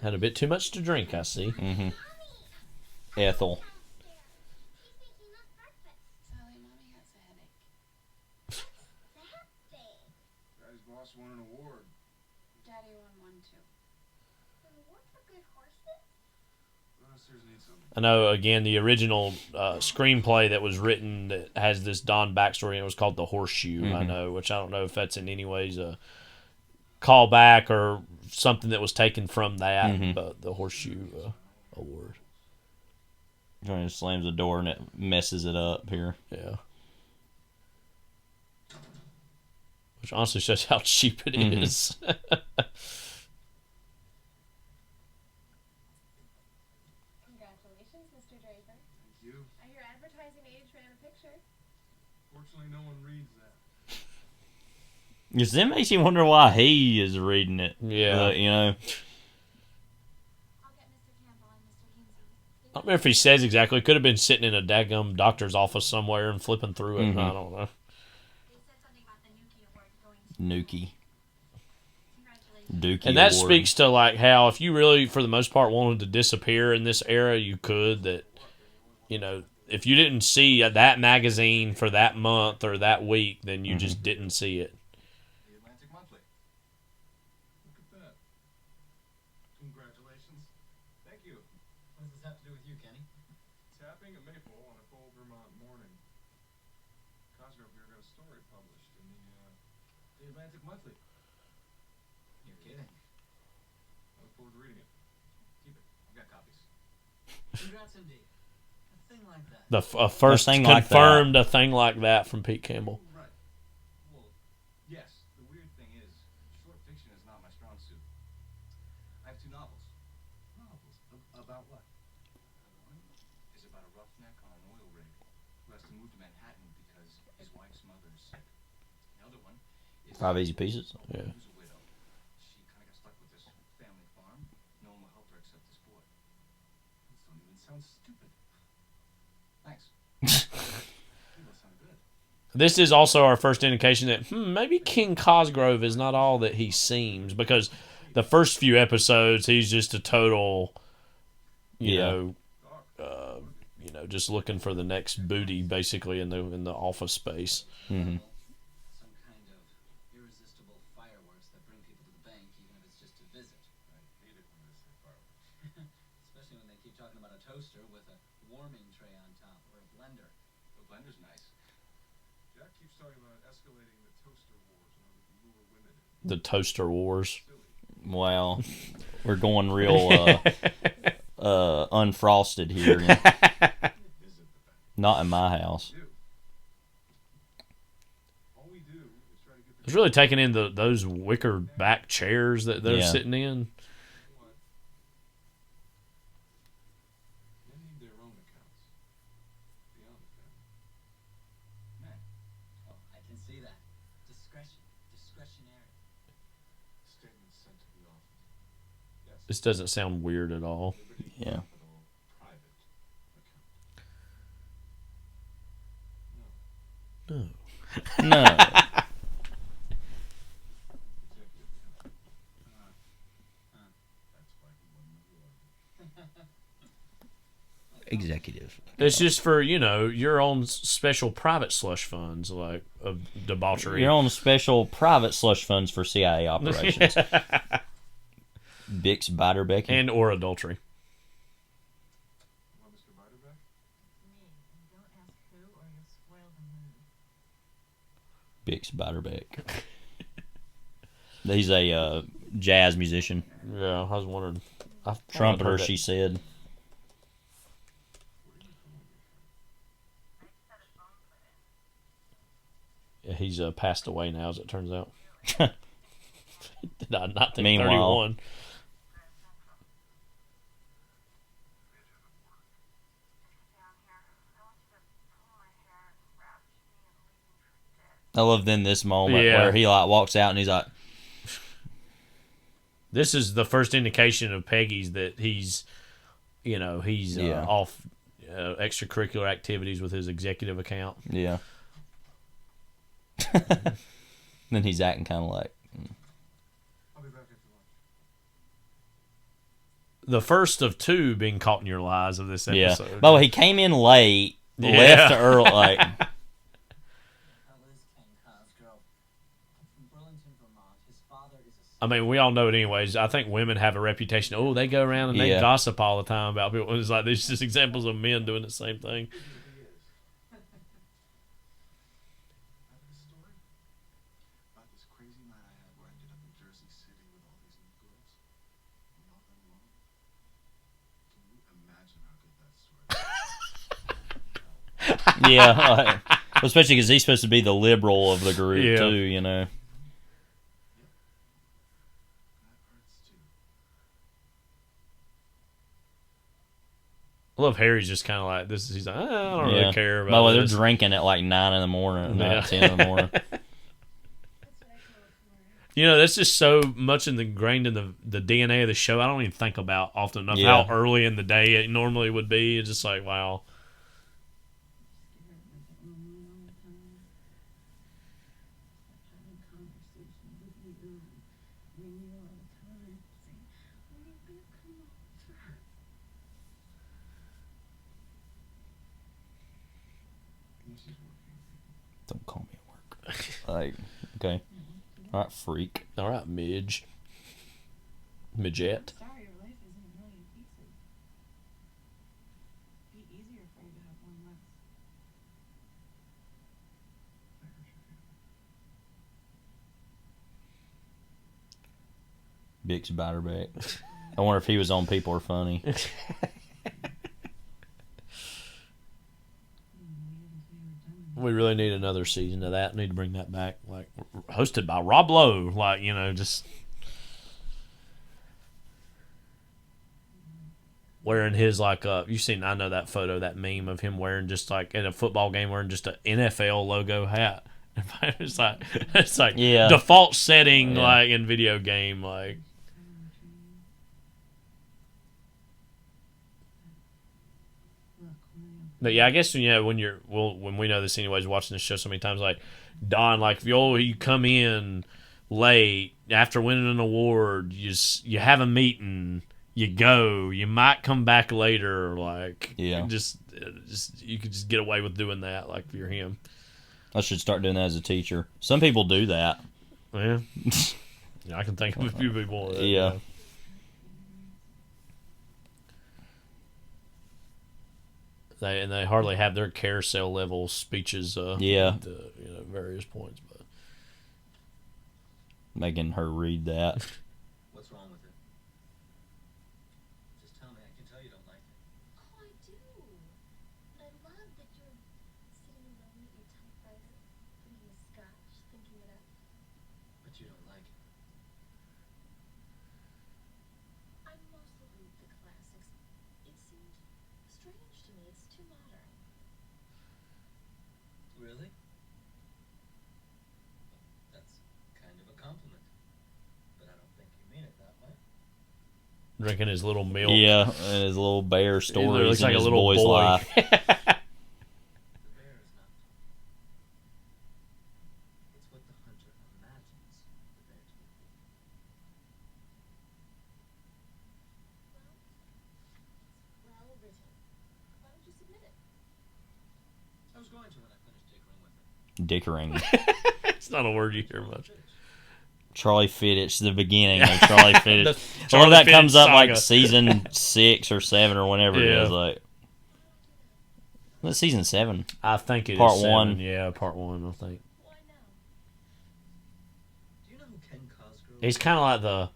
Had a bit too much to drink, I see. Mm-hmm. Ethel. Daddy's boss won an award. Daddy won one too. An award for good horses? I know, again, the original screenplay that was written that has this Don backstory, and it was called The Horseshoe, I know, which I don't know if that's in any ways a callback or something that was taken from that, but the Horseshoe Award. Johnny slams the door and it messes it up here. Yeah. Which honestly shows how cheap it is. Congratulations, Mr. Draper. Thank you. I hear advertising age ran a picture. Fortunately, no one reads that. Because that makes you wonder why he is reading it. Yeah. You know. I'll get Mr. Campbell and Mr. Kinsey. I don't remember if he says exactly. It could have been sitting in a daggum doctor's office somewhere and flipping through it. I don't know. They said something about the Nuki Award going to Nuki. Congratulations. Dookie And that Award. speaks to like how if you really, for the most part, wanted to disappear in this era, you could. That, you know, if you didn't see that magazine for that month or that week, then you just didn't see it. The Atlantic Monthly. Look at that. Congratulations. Thank you. What does this have to do with you, Kenny? Tapping a maple on a cold Vermont morning. Cosgrove here got a story published in the Atlantic Monthly. You're kidding. I look forward to reading it. Keep it. I've got copies. Congrats indeed. A thing like that. First thing like confirmed a thing like that from Pete Campbell. Right. Well, yes. The weird thing is, short fiction is not my strong suit. I have 2 novels. Novels? About what? One is about a roughneck on an oil rig who has to move to Manhattan because his wife's mother is sick. The other one is 5 Easy Pieces. Yeah. who's a widow. She kind of got stuck with this family farm. No one will help her except this boy. These don't even sound stupid. Thanks. People sound good. This is also our first indication that maybe Ken Cosgrove is not all that he seems, because the first few episodes he's just a total, you know, just looking for the next booty basically in the office space. Mm-hmm. Some kind of irresistible fireworks that bring people to the bank, even if it's just to visit. I hate it when they say fireworks. Especially when they keep talking about a toaster with a warming tray on top or a blender. The blender's nice. Jack keeps talking about escalating the toaster wars in order to lure women in. The Toaster Wars. Well, we're going real unfrosted here. Not in my house. All we do is try to get the It's really taking in those wicker back chairs that they're sitting in. men need their own accounts. Beyond the family. Men. Oh, I can see that. Discretionary. Statements sent to the office. Yes. This doesn't sound weird at all. Yeah. Capital private account. No. No. Executive. It's just for, your own special private slush funds, like, of debauchery. Your own special private slush funds for CIA operations. Bix Beiderbecke. And or adultery. Want Mr. Beiderbecke? Me. And don't ask who or you'll spoil the mood. Bix Beiderbecke. He's a jazz musician. Yeah, I was wondering. Trumpeter, she said. He's passed away now, as it turns out. Died in 1931. Meanwhile, I love then this moment where he like walks out and he's like, this is the first indication of Peggy's that he's off extracurricular activities with his executive account. Yeah. Then he's acting kind of like. I'll be back after lunch. The first of two being caught in your lies of this episode. Yeah. Well, he came in late, left early. Like. That was Ken Cosgrove from Burlington, Vermont. His father is a... I mean, we all know it anyways. I think women have a reputation. Oh, they go around and they gossip all the time about people. It's like there's just examples of men doing the same thing. Yeah, especially because he's supposed to be the liberal of the group too, you know. I love Harry's just kind of like this. He's like, I don't really care about. By the way, this. they're drinking at like 9 in the morning, 10 in the morning. You know, that's just so much ingrained in the DNA of the show. I don't even think about often enough how early in the day it normally would be. It's just like, wow. Don't call me at work. Like, okay. All right, freak. All right, midget. Sorry, your life isn't a million pieces. Be easier for you to have one less. Bix Butterbeck. I wonder if he was on People Are Funny. We really need another season of that. Need to bring that back. Like, hosted by Rob Lowe. Like, you know, just wearing his, like, you've seen, I know that photo, that meme of him wearing just, like, at a football game, wearing just an NFL logo hat. It's like default setting, like, in video game, like. But yeah, I guess when we know this anyways, watching this show so many times, like Don, like if you come in late after winning an award, you have a meeting, you go, you might come back later, like just you could just get away with doing that, like if you're him. I should start doing that as a teacher. Some people do that. Yeah, I can think of a few people. That, yeah. They hardly have their carousel level speeches. At various points, but making her read that. What's wrong with it? Just tell me. I can tell you don't like it. Oh, I do. But I love that you're sitting alone at your typewriter, putting a scotch, thinking it up. But you don't like it. I mostly read the classics. It seemed strange to me. It's too modern. Really? That's kind of a compliment. But I don't think you mean it that way. Drinking his little milk. Yeah, and his little bear stories. He looks like in his a little boy's boy. life. The bear is not talking. It's what the hunter imagines the bear to be. Well written. Why don't you submit it? I was going to when I finished dickering with it. Dickering. It's not a word you hear much. Charlie Fiddich, the beginning of Charlie Fiddich. Charlie that Fiddich comes up saga. like season 6 or 7 or whenever it is. Like, what's season 7? I think it part is 1. Yeah, part 1, I think. Why now? Do you know who Ken Cosgrove is? He's kind of like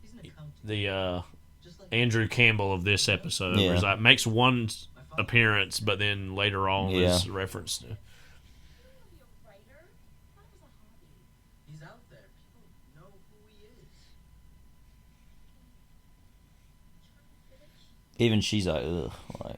He's an accountant. the Just like Andrew Campbell of this episode. Where he's like, makes one appearance, but then later on is referenced to. Are you a writer? Even she's like, ugh. Like.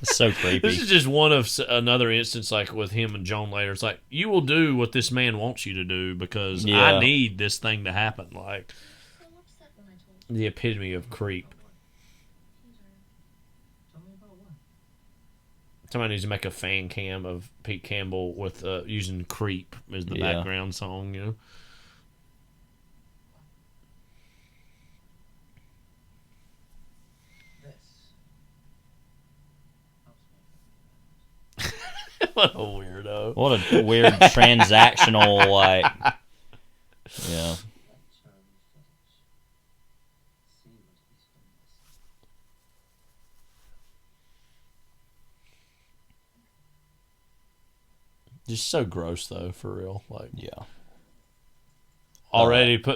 It's so creepy. This is just one of another instance, like with him and Joan later. It's like, you will do what this man wants you to do because I need this thing to happen. Like, the epitome of creep. Somebody needs to make a fan cam of Pete Campbell with using "Creep" as the background song. You know. What a weirdo. What a weird transactional, like... Yeah. Just so gross, though, for real. Like, yeah.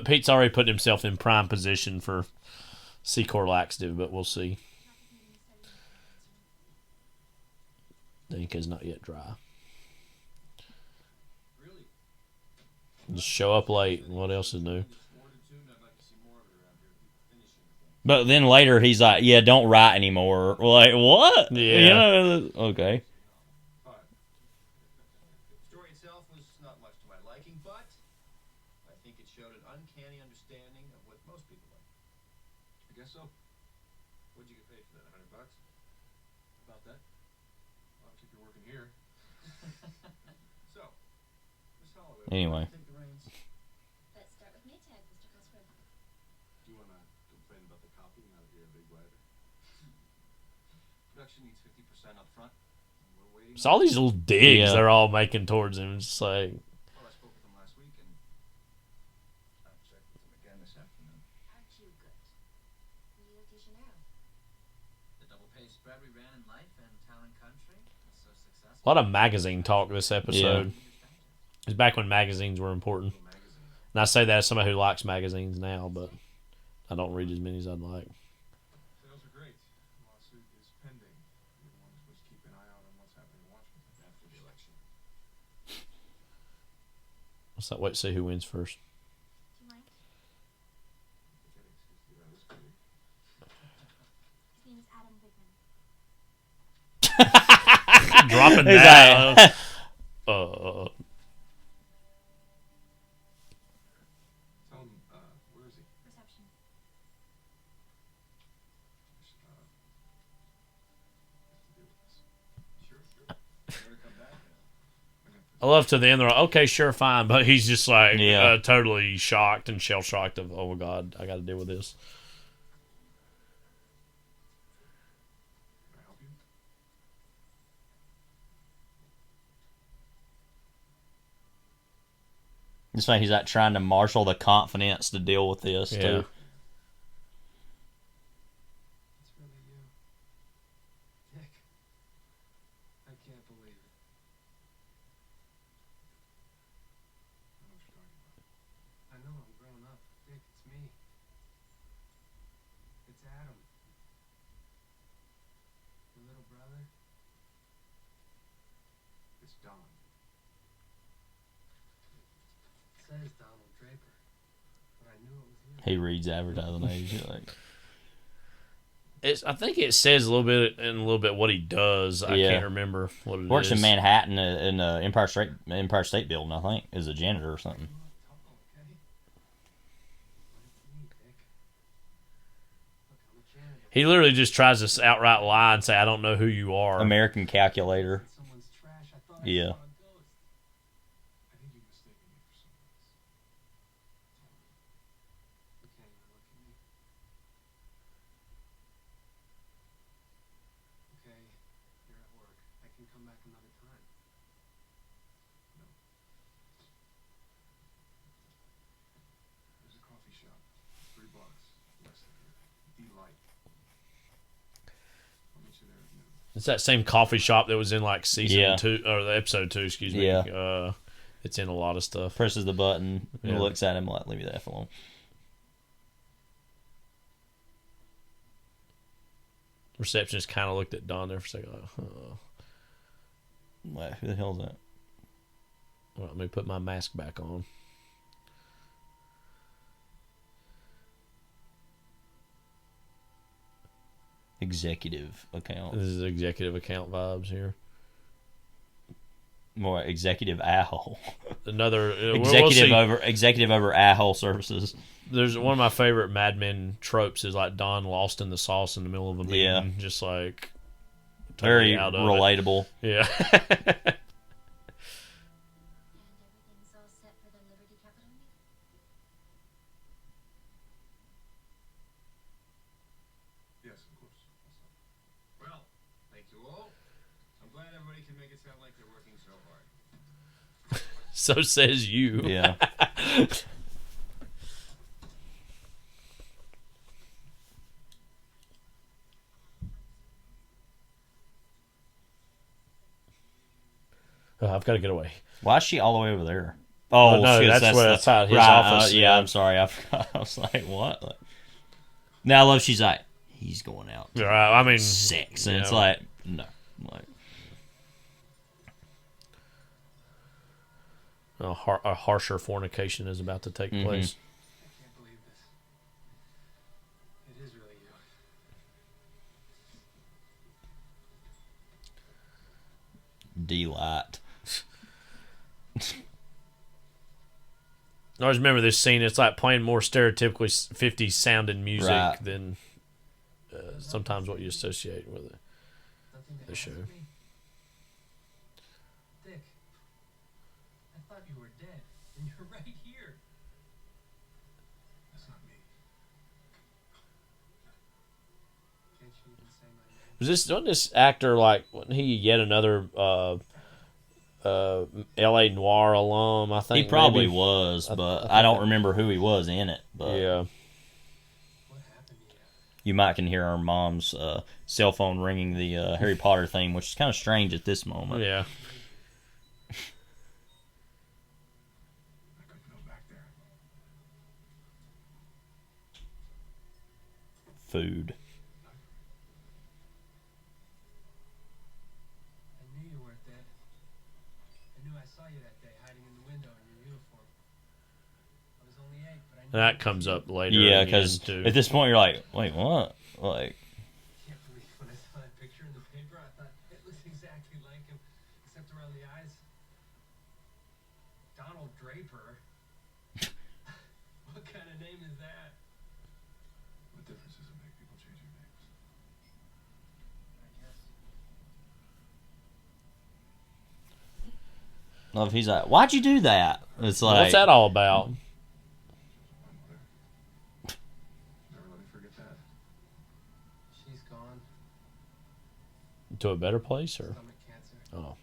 Pete's already put himself in prime position for Secor laxative, but we'll see. The ink is not yet dry. Just show up late. What else is new? But then later he's like, "Yeah, don't write anymore." We're like, what? Yeah. You know, okay. The story itself was not much to my liking, but I think it showed an uncanny understanding of what most people like. I guess so. What'd you get paid for that? $100? About that. I'll keep you working here. So, Miss Holloway. Anyway. Let's start with me tag, Mr. Cosgrove. Do you want to complain about the copy now that you're a big writer? Production needs 50% up front. And we're waiting. It's all these little digs they're all making towards him. It's just like... Well, I spoke with him last week, and I've checked with him again this afternoon. Aren't you good? Rio de Janeiro. The double page spread we ran in Life and Town and Country was so successful. A lot of magazine talk this episode. It's back when magazines were important. And I say that as somebody who likes magazines now, but I don't read as many as I'd like. Sales are great. The lawsuit is pending. You're the one who's supposed to keep an eye out on what's happening in Washington after the election. What's that? Wait to see who wins first. Do you mind? His name is Adam Bigman. Dropping that. Tell him, where is he? Reception. Sure. Better come back. I love to the end, they're like, okay, sure, fine. But he's just like totally shocked and shell-shocked of, oh, my God, I got to deal with this. Can I help you? It's like he's like trying to marshal the confidence to deal with this, too. It's really you. Nick. I can't believe it. I know what you're talking about. I know, I'm grown up. Nick, it's me. It's Adam. Your little brother. It's Don. It says Donald Draper. But I knew it was you. He reads advertising age. Like, I think it says a little bit what he does. I can't remember what it is. Works in Manhattan in the Empire State Building, I think, as a janitor or something. He literally just tries to outright lie and say, I don't know who you are. American Calculator. Yeah. It's that same coffee shop that was in like season 2 or the episode 2, excuse me. Yeah. It's in a lot of stuff. Presses the button and looks at him like, leave me the F alone. Receptionist kind of looked at Don there for a second. Like, Wait, who the hell's that? Well, let me put my mask back on. Executive account. This is executive account vibes here. More executive a-hole. Another executive over a-hole services. There's one of my favorite Mad Men tropes is like Don lost in the sauce in the middle of a meeting. Yeah. Just like very relatable. Yeah. So says you. Yeah. I've got to get away. Why is she all the way over there? Oh, no, that's how his office. Yeah, I'm sorry. I was like, what? Now I love she's like, he's going out. Right. I mean, sex, and it's like, no, like. A harsher fornication is about to take place. I can't believe this. It is really you. Delight. I always remember this scene. It's like playing more stereotypically 50s sounding music than sometimes what you associate with the show. Dick, I thought you were dead, and you're right here. That's not me. Can't you even say my name? Wasn't this actor like? Wasn't he yet another L.A. Noir alum? I think he probably was, but I don't remember who he was in it. But yeah. You might can hear our mom's cell phone ringing the Harry Potter theme, which is kind of strange at this moment. Yeah. Food. I knew you weren't dead. I knew I saw you that day hiding in the window in your uniform. I was only 8, but I knew. That comes up later. Yeah, because at this point you're like, wait, what? Like. I can't believe when I saw that picture in the paper, I thought it looks exactly like him, except around the eyes. Donald Draper. What kind of name is that? What difference does it make people change their names? I guess. Love, he's like, why'd you do that? It's like, what's that all about? Never let me forget that. She's gone. To a better place, or? Stomach cancer. Oh,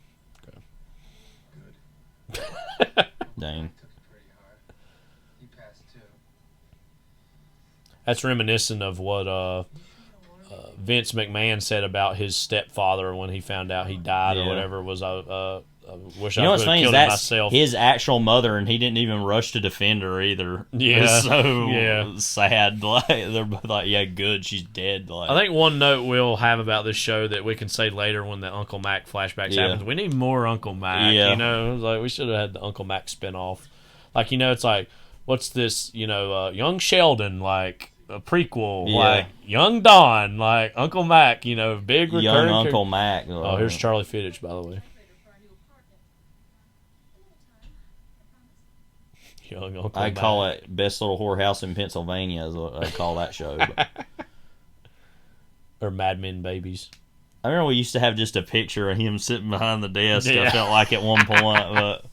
Good. Dang. Took it pretty hard. He passed too. That's reminiscent of what Vince McMahon said about his stepfather when he found out he died or whatever. Was I wish I could have killed him myself. His actual mother, and he didn't even rush to defend her either. Yeah, it's so sad. Like they're both like, yeah, good, she's dead. Like, I think one note we'll have about this show that we can say later when the Uncle Mac flashbacks happens. We need more Uncle Mac. Yeah. You know, like we should have had the Uncle Mac spinoff. Like, you know, it's like, what's this? You know, Young Sheldon, like a prequel, like Young Don, like Uncle Mac. You know, big recurring young Uncle Mac. Oh, here's Charlie Fiddich, by the way. Young Uncle I Mac. call it Best Little Whorehouse in Pennsylvania is what I call that show. Or Mad Men Babies. I remember we used to have just a picture of him sitting behind the desk. I felt like at one point, but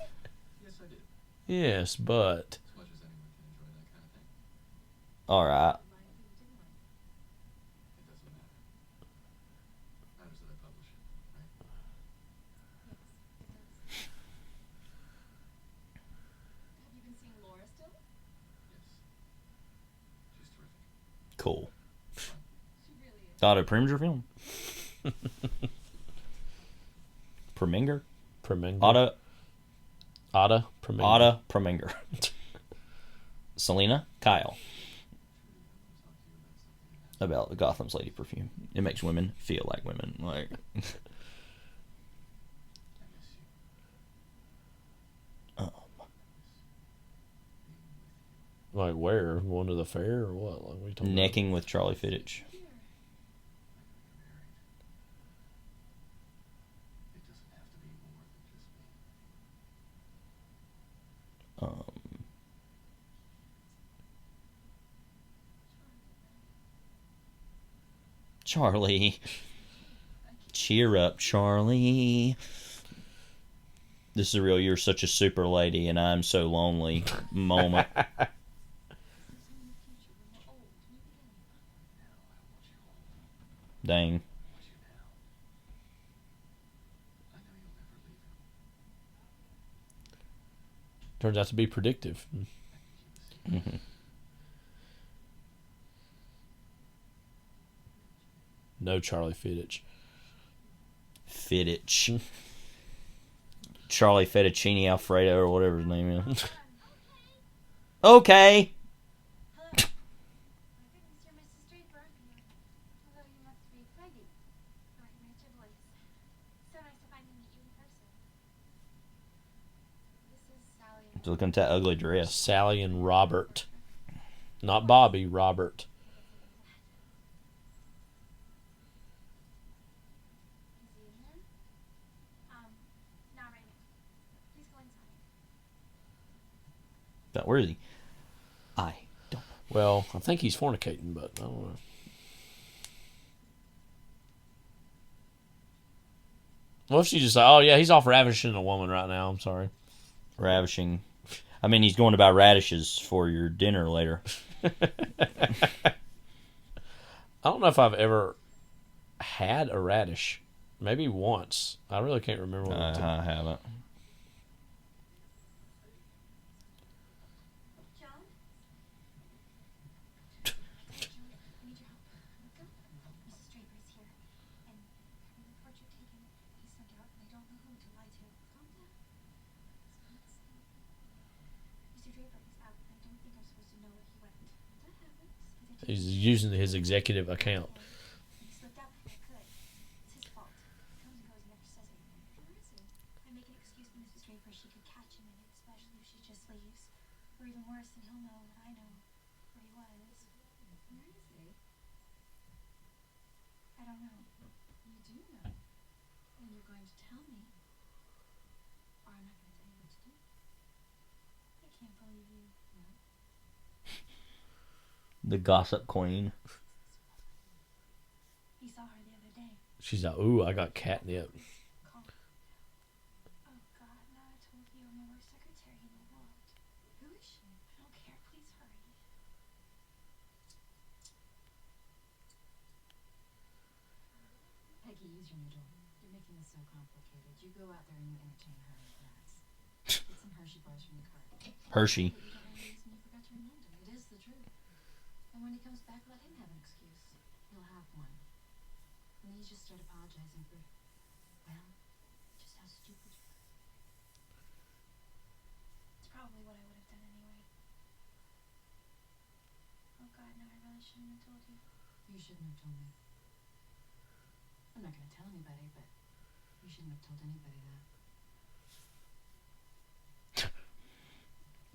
Yes, I did. Yes, but As much as anyone can enjoy that kind of thing. all right. It doesn't matter. Matters that I publish it, right? Have you been seeing Laura still? Yes. She's terrific. Cool. She really is. Thought a Preminger film. Preminger. Ada Preminger. Selena Kyle. About Gotham's Lady Perfume. It makes women feel like women. Like. like where? Going to the fair or what? Like, what are you talking Necking with Charlie Fiddich. Charlie. Cheer up, Charlie. This is a real "you're such a super lady and I'm so lonely" moment. Dang. Turns out to be predictive. Mm-hmm. No Charlie Fiddich. Fiddich. Charlie Fettuccine Alfredo or whatever his name is. Okay. Hello. My goodness, you're Mrs. Draper, aren't you? Although you must be Peggy. I recognize your voice. So nice to finally meet you in person. This is Sally. Just looking at that ugly dress. Sally and Robert. Not Bobby, Robert. Is he in there? Not right now. Please go inside. But where is he? I don't. Well, I think he's fornicating, but I don't know. What if she just like, oh yeah, he's off ravishing a woman right now. I'm sorry. Ravishing. I mean, he's going to buy radishes for your dinner later. I don't know if I've ever had a radish. Maybe once. I really can't remember what it I haven't. John? I need your help. Go. Mrs. Draper's here. And having the portrait taken, he sent out, and I don't know whom to lie to. Calm down. Mr. Draper is out. I don't think I'm supposed to know where he went. That happens. He's using his executive account. He slipped out like I could. It's his fault. He comes and goes and never says anything. Where is he? I make an excuse to Mrs. Draper. She could catch him in it, especially if she just leaves. Or even worse, than he'll know that I know where he was. Where is he? I don't know. You do know. And you're going to tell me. Or I'm not going to tell you what to do. I can't believe you. No. The gossip queen. He saw her the other day. She's like, ooh, I got catnip. Call. Oh God, now I told you I'm the worst secretary in the world. Who is she? I don't care. Please hurry. Peggy, use your noodle. You're making this so complicated. You go out there and you entertain her with rats. Get some Hershey bars from the cart. Hershey. You got one reason you forgot to remind him. It is the truth. And when he comes back, let him have an excuse. He'll have one. And then you just start apologizing for, well, just how stupid you are. It's probably what I would have done anyway. Oh God, no, I really shouldn't have told you. You shouldn't have told me. I'm not going to tell anybody, but you shouldn't have told anybody that.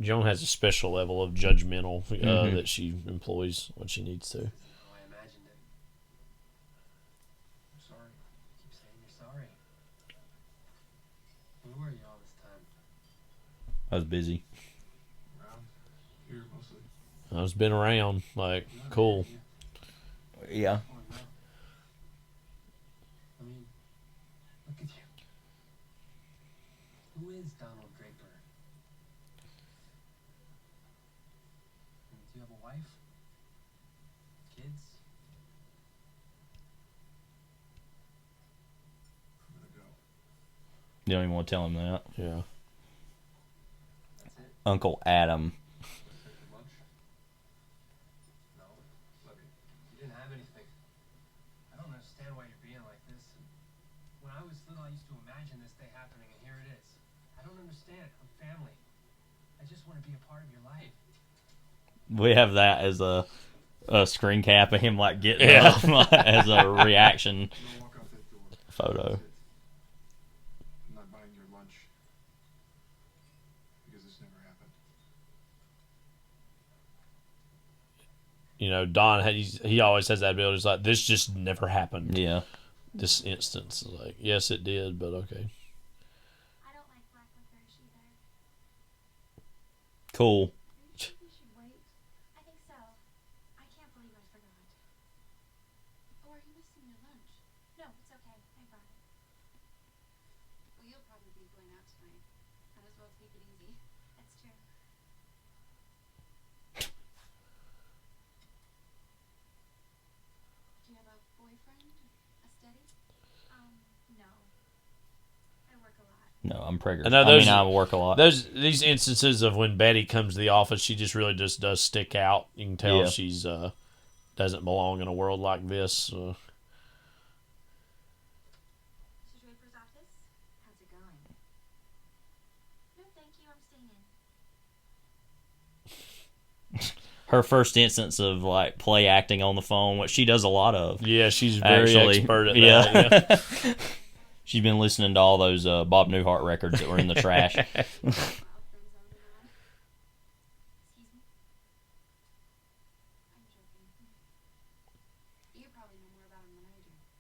Joan has a special level of judgmental that she employs when she needs to. How I imagined it. I'm sorry. Keep saying you're sorry. Where were you all this time? I was busy. Around here mostly. I was been around, like, cool. Yeah. Oh, no. I mean, look at you. Who is Donald Draper? Do you have a wife? Kids? I'm gonna go. You don't even want to tell him that. Yeah. That's it? Uncle Adam. Take lunch? No. Let me. You didn't have anything. I don't understand why you're being like this. When I was little, I used to imagine this day happening, and here it is. I don't understand. I'm family. I just want to be a part of your life. We have that as a screen cap of him like getting up as a reaction Don't walk out that door. photo. I'm not buying your lunch. Because this never happened. You know, Don, he always has that ability. It's like, this just never happened. Yeah. This instance. Like, yes, it did, but okay. I don't like black licorice either. Cool. Do you think we should wait? I think so. I can't believe I forgot. Oh, are you missing No, I'm pregnant. I I work a lot. These instances of when Betty comes to the office, she just really just does stick out. You can tell she's doesn't belong in a world like this. Mr. Draper's office? How's it going? No, thank you. I'm staying in. Her first instance of like play acting on the phone, which she does a lot of. Yeah, she's very expert at that. Yeah. She's been listening to all those Bob Newhart records that were in the trash.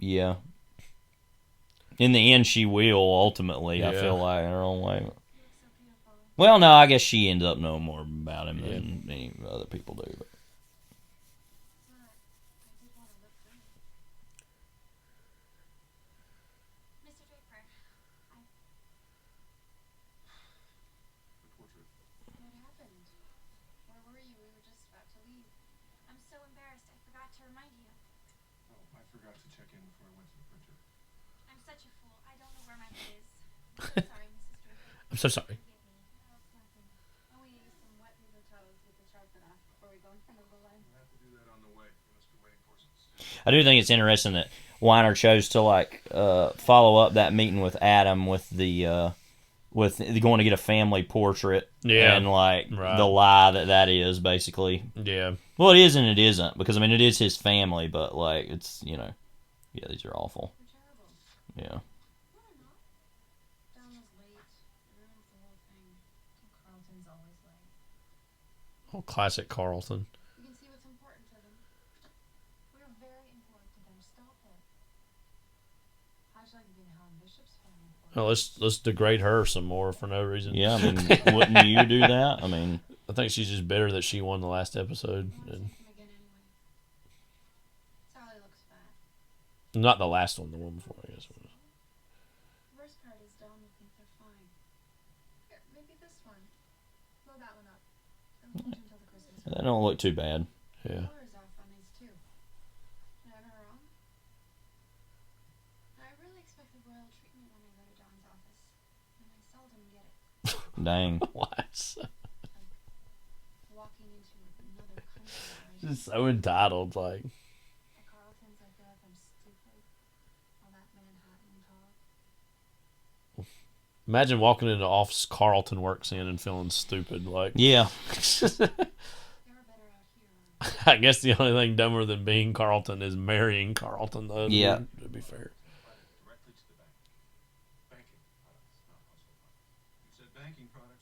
Yeah. In the end, she will ultimately. I feel like her own way. Well, no, I guess she ends up knowing more about him than many other people do. But. Mr. Draper, what happened? Where were you? We were just about to leave. I'm so embarrassed. I forgot to remind you. Oh, I forgot to check in before I went to the printer. I'm such a fool. I don't know where my bed is. I'm sorry, Mrs. Draper. I'm so sorry. Oh, we use some wet paper towels with the sharpen off before we go in front of the line. We'll have to do that on the way. We must be waiting for us. I do think it's interesting that Weiner chose to follow up that meeting with Adam with the going to get a family portrait and the lie that is basically well, it is and it isn't, because I mean it is his family, but it's these are awful. Yeah. Don was late. It ruins the whole thing. Carlton's always late. Oh, classic Carlton. You can see what's important to them. We're very important to them. Stop it. How'd you like being Helen Bishop's family? Well, let's degrade her some more for no reason. Yeah, I mean, wouldn't you do that? I mean, I think she's just bitter that she won the last episode. Sally looks fat. Not the last one, the one before, I guess. The worst part is Don will think they're fine. Here, maybe this one. Blow that one up. And hold you until the Christmas. they don't look too bad. Yeah. The color's off on these too. Am I ever wrong? I really expect the royal treatment when I go to Don's office, and I seldom get it. Dang. What? Walking into another country. Just so entitled, like. At Carlton's, I feel like I'm stupid. All that Manhattan talk. Imagine walking into the office Carlton works in and feeling stupid, like. Yeah. I guess the only thing dumber than being Carlton is marrying Carlton, though. Yeah. To be fair.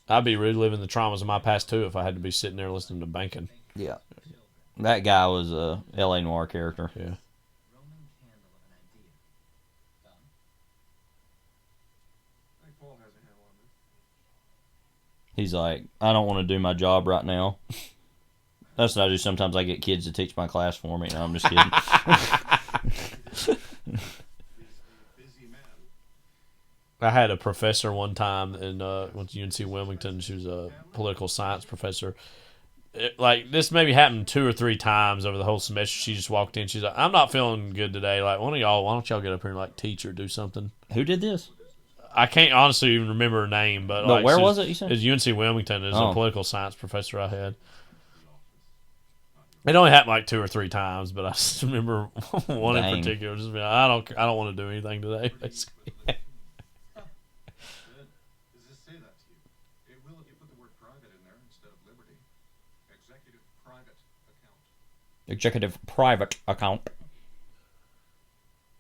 I'd be reliving the traumas of my past too if I had to be sitting there listening to banking. Yeah. That guy was a L.A. Noire character. Yeah. He's like, I don't want to do my job right now. That's what I do sometimes. I get kids to teach my class for me. No, I'm just kidding. I had a professor one time and went to UNC Wilmington. She was a political science professor. This maybe happened 2 or 3 times over the whole semester. She just walked in. She's like, I'm not feeling good today. Like, why don't y'all get up here and teach or do something? Who did this? I can't honestly even remember her name, but where was it? You said it was UNC Wilmington. It was a political science professor I had. It only happened 2 or 3 times, but I just remember one in particular. Just being like, I don't want to do anything today. Basically. Does this say that to you? It will if you put the word private in there instead of liberty. Executive private account. Executive private account.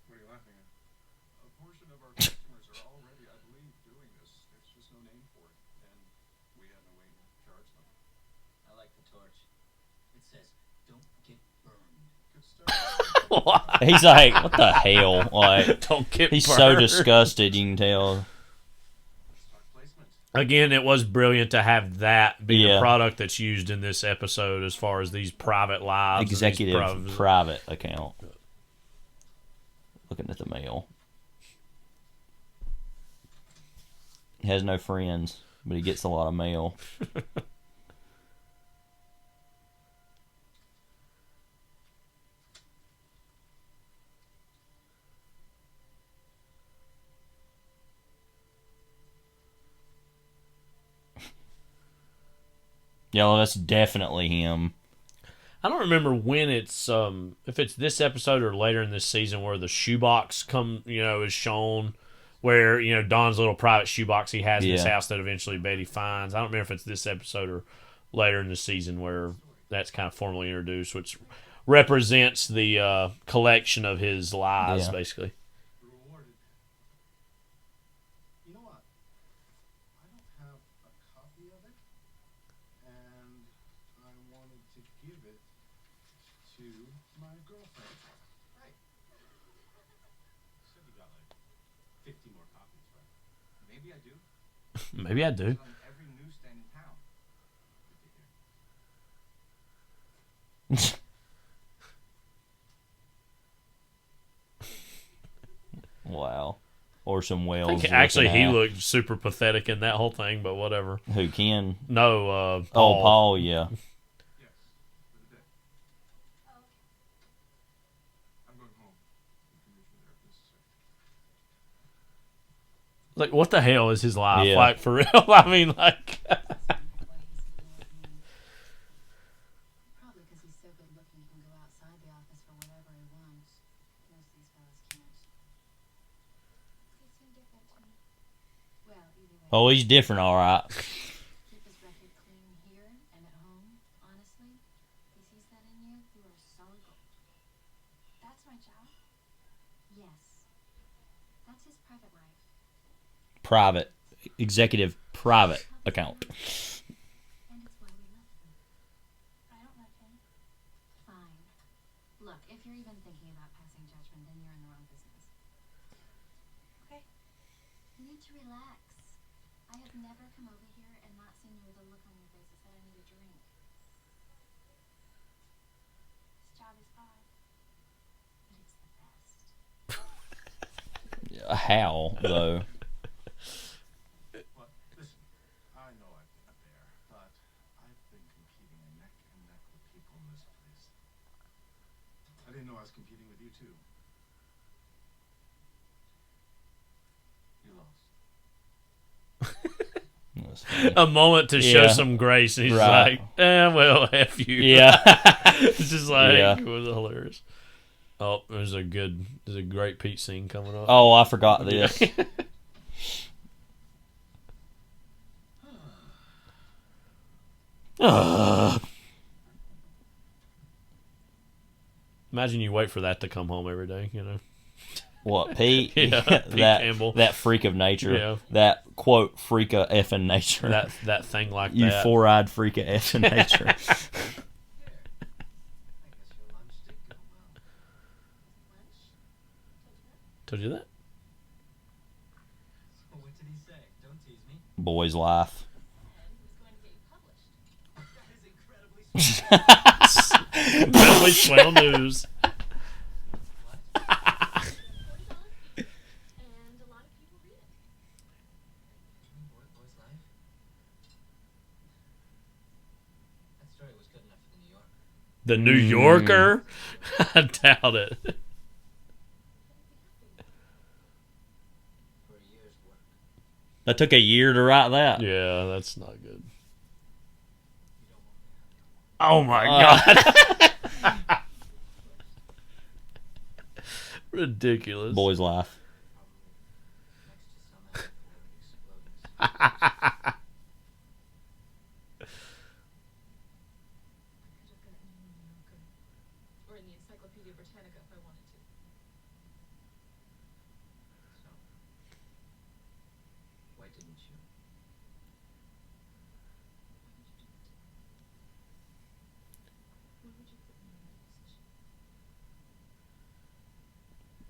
What are you laughing at? A portion of our customers are already, I believe, doing this. There's just no name for it, and we have no way to charge them. I like the torch. It says, "Don't get burned." Good stuff. He's like, what the hell? Don't get he's burned. so disgusted, you can tell. Again, it was brilliant to have that be a product that's used in this episode as far as these private lives. Executive private account. Looking at the mail. He has no friends, but he gets a lot of mail. Yeah, that's definitely him. I don't remember when it's if it's this episode or later in this season where the shoebox is shown, where Don's little private shoebox he has in his house that eventually Betty finds. I don't remember if it's this episode or later in the season where that's kind of formally introduced, which represents the collection of his lies, basically. Rewarded. You know what? I don't have a copy of it, and I wanted to give it to my girlfriend. Right. You said you got like 50 more copies, right? Maybe I do. Maybe I do. It's on every newsstand in town. Wow. Orson Welles. I think actually he looked super pathetic in that whole thing, but whatever. Who, Ken? No, Paul. Oh, Paul, yeah. Like, what the hell is his life? Yeah. Like, for real? I mean, like... Probably because he's so good looking, he can go outside the office for whatever he wants. Most of these fellas can't. They seem different to me. Well, either way. Oh, he's different, all right. Keep his record clean here and at home. Honestly, he sees that in you, you are solid gold. That's my job? Yes. That's his private life. Private. Executive private account. And it's why we love him. I don't love him. Fine. Look, if you're even thinking about passing judgment, then you're in the wrong business. Okay. You need to relax. I have never come over here and not seen you with a look on your face that said I need a drink. This job is hard, but it's the best. How, though? Well, listen, I know I've been up there, but I've been competing neck and neck with people in this place. I didn't know I was competing with you, too. You lost. A moment to show some grace, and he's like, well, F you. Yeah. It's just like, it was hilarious. Oh, there's a great Pete scene coming up. Oh, I forgot this. Imagine you wait for that to come home every day, What, Pete? Yeah, Pete Campbell. That freak of nature. Yeah. That, quote, freak of effing nature. That thing like you that. You four-eyed freak of effing nature. Told you that? So what did he say? Don't tease me. Boy's life. Incredibly swell news. The New Yorker? I doubt it. That took a year to write that. Yeah, that's not good. Oh my God. Ridiculous. Boy's life.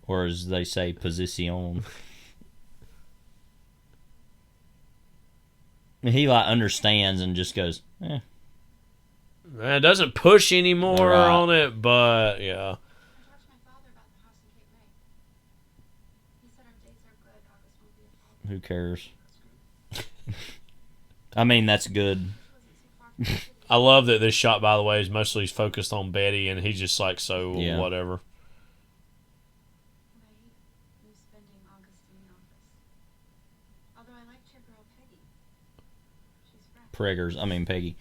Or as they say, position. He understands and just goes, eh. It doesn't push anymore on it, but yeah. Who cares? I mean, that's good. I love that this shot, by the way, is mostly focused on Betty, and he's just like, whatever. Peggy.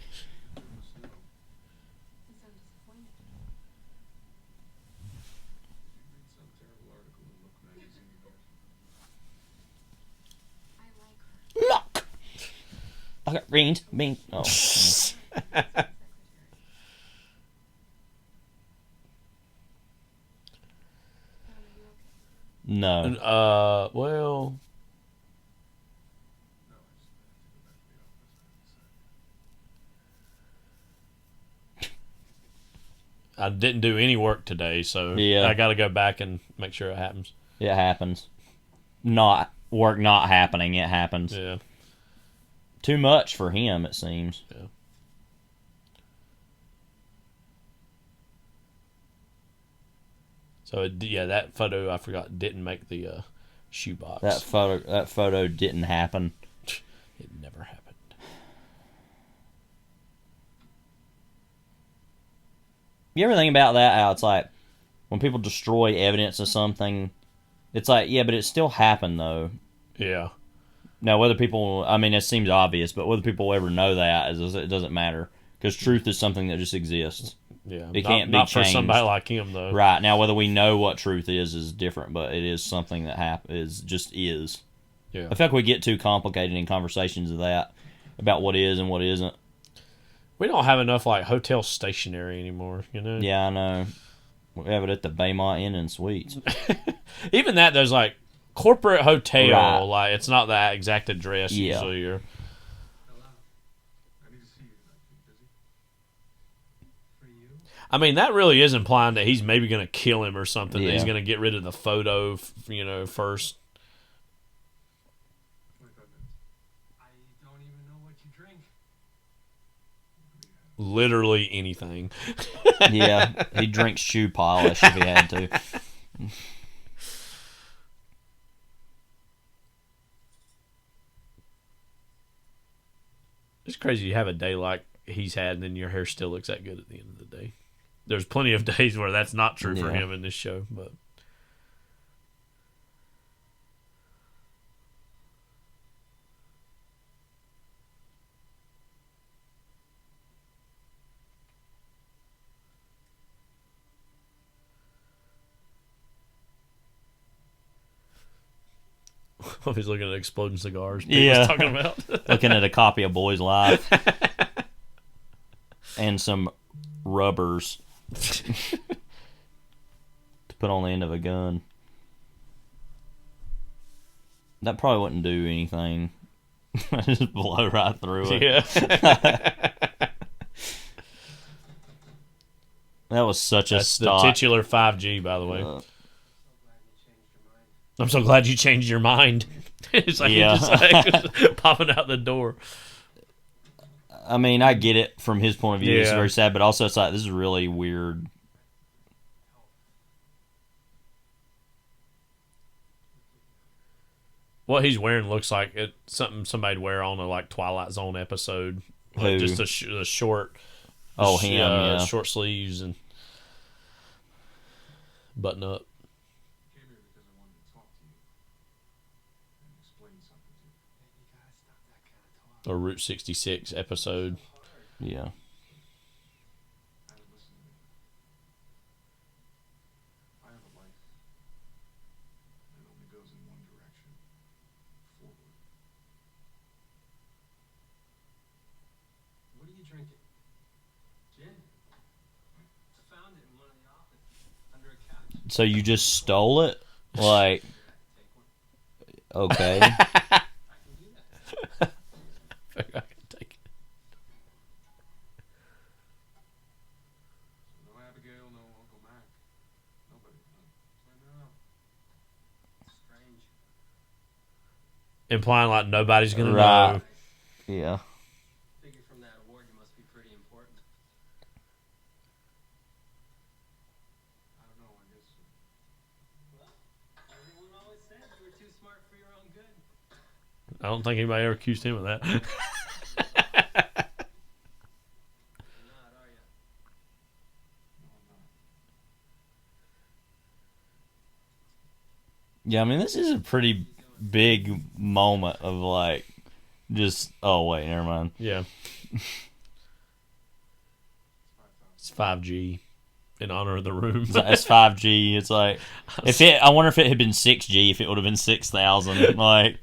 I got beans. Oh. No. Well. I didn't do any work today, so yeah. I got to go back and make sure it happens. It happens. Not happening. It happens. Yeah. Too much for him, it seems. Yeah. So that photo I forgot didn't make the shoebox. That photo didn't happen. It never happened. You ever think about that? How it's like when people destroy evidence of something, it's like, yeah, but it still happened though. Yeah. Now, whether people, I mean, it seems obvious, but whether people ever know that, it doesn't matter. Because truth is something that just exists. Yeah. It can't be not changed. for somebody like him, though. Right. Now, whether we know what truth is different, but it is something that is. Yeah. I feel like we get too complicated in conversations of that, about what is and what isn't. We don't have enough, like, hotel stationery anymore, you know? Yeah, I know. We have it at the Baymont Inn and Suites. Even that, there's, like, corporate hotel, right. Like, it's not that exact address usually. Or... I mean, that really is implying that he's maybe going to kill him or something. Yeah. That he's going to get rid of the photo, first. I don't even know what you drink. Literally anything. Yeah, he drinks shoe polish if he had to. It's crazy you have a day like he's had and then your hair still looks that good at the end of the day. There's plenty of days where that's not true for him in this show, but... He's looking at exploding cigars. He was talking about. Looking at a copy of Boys Live. And some rubbers to put on the end of a gun. That probably wouldn't do anything. Just blow right through it. Yeah. That was such a stock. The titular 5G, by the way. I'm so glad you changed your mind. It's like you're just like popping out the door. I mean, I get it from his point of view. Yeah. It's very sad, but also it's like, this is really weird. What he's wearing looks like something somebody'd wear on a like Twilight Zone episode. Like just a short. Oh, him, short sleeves and button up. A Route 66 episode. Yeah. What are you drinking? Gin. I found it in one of the offices under a couch. So you just stole it? Like, okay. I can take it. No Abigail, no Uncle Mac. Nobody. No. Strange. Implying like nobody's gonna Right. know. Yeah. Figure from that award you must be pretty important. I don't know, I guess. Well, everyone always said you were too smart for your own good. I don't think anybody ever accused him of that. You're not, are you? No, I'm not. Yeah, I mean, this is a pretty big moment of like, just, oh, wait, never mind. Yeah. It's 5G in honor of the room. It's 5G. It's like, I wonder if it had been 6G, if it would have been 6,000. Like,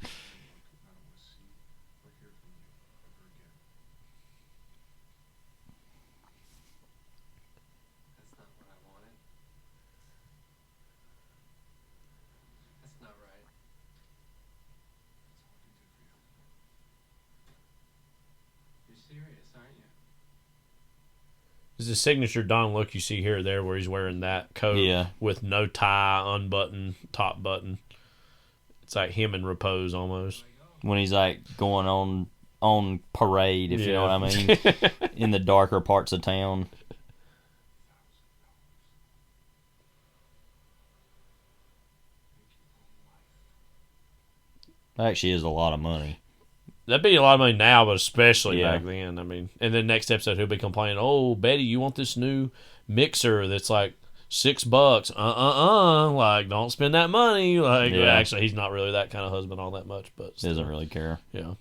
It's a signature Don look you see here or there where he's wearing that coat with no tie, unbuttoned top button. It's like him in repose almost. When he's like going on parade, if you know what I mean, in the darker parts of town. That actually is a lot of money. That'd be a lot of money now, but especially back then. I mean, and then next episode he'll be complaining, "Oh, Betty, you want this new mixer that's like $6? Like, don't spend that money." Like, actually, he's not really that kind of husband all that much, but still. Doesn't really care. Yeah,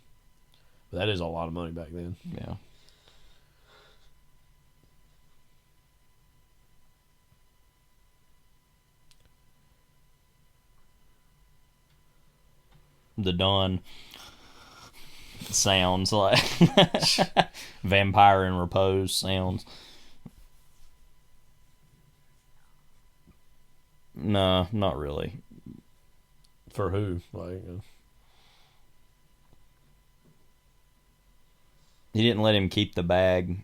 but that is a lot of money back then. Yeah. The Dawn sounds like vampire in repose sounds. No, not really. For who? Like, he didn't let him keep the bag.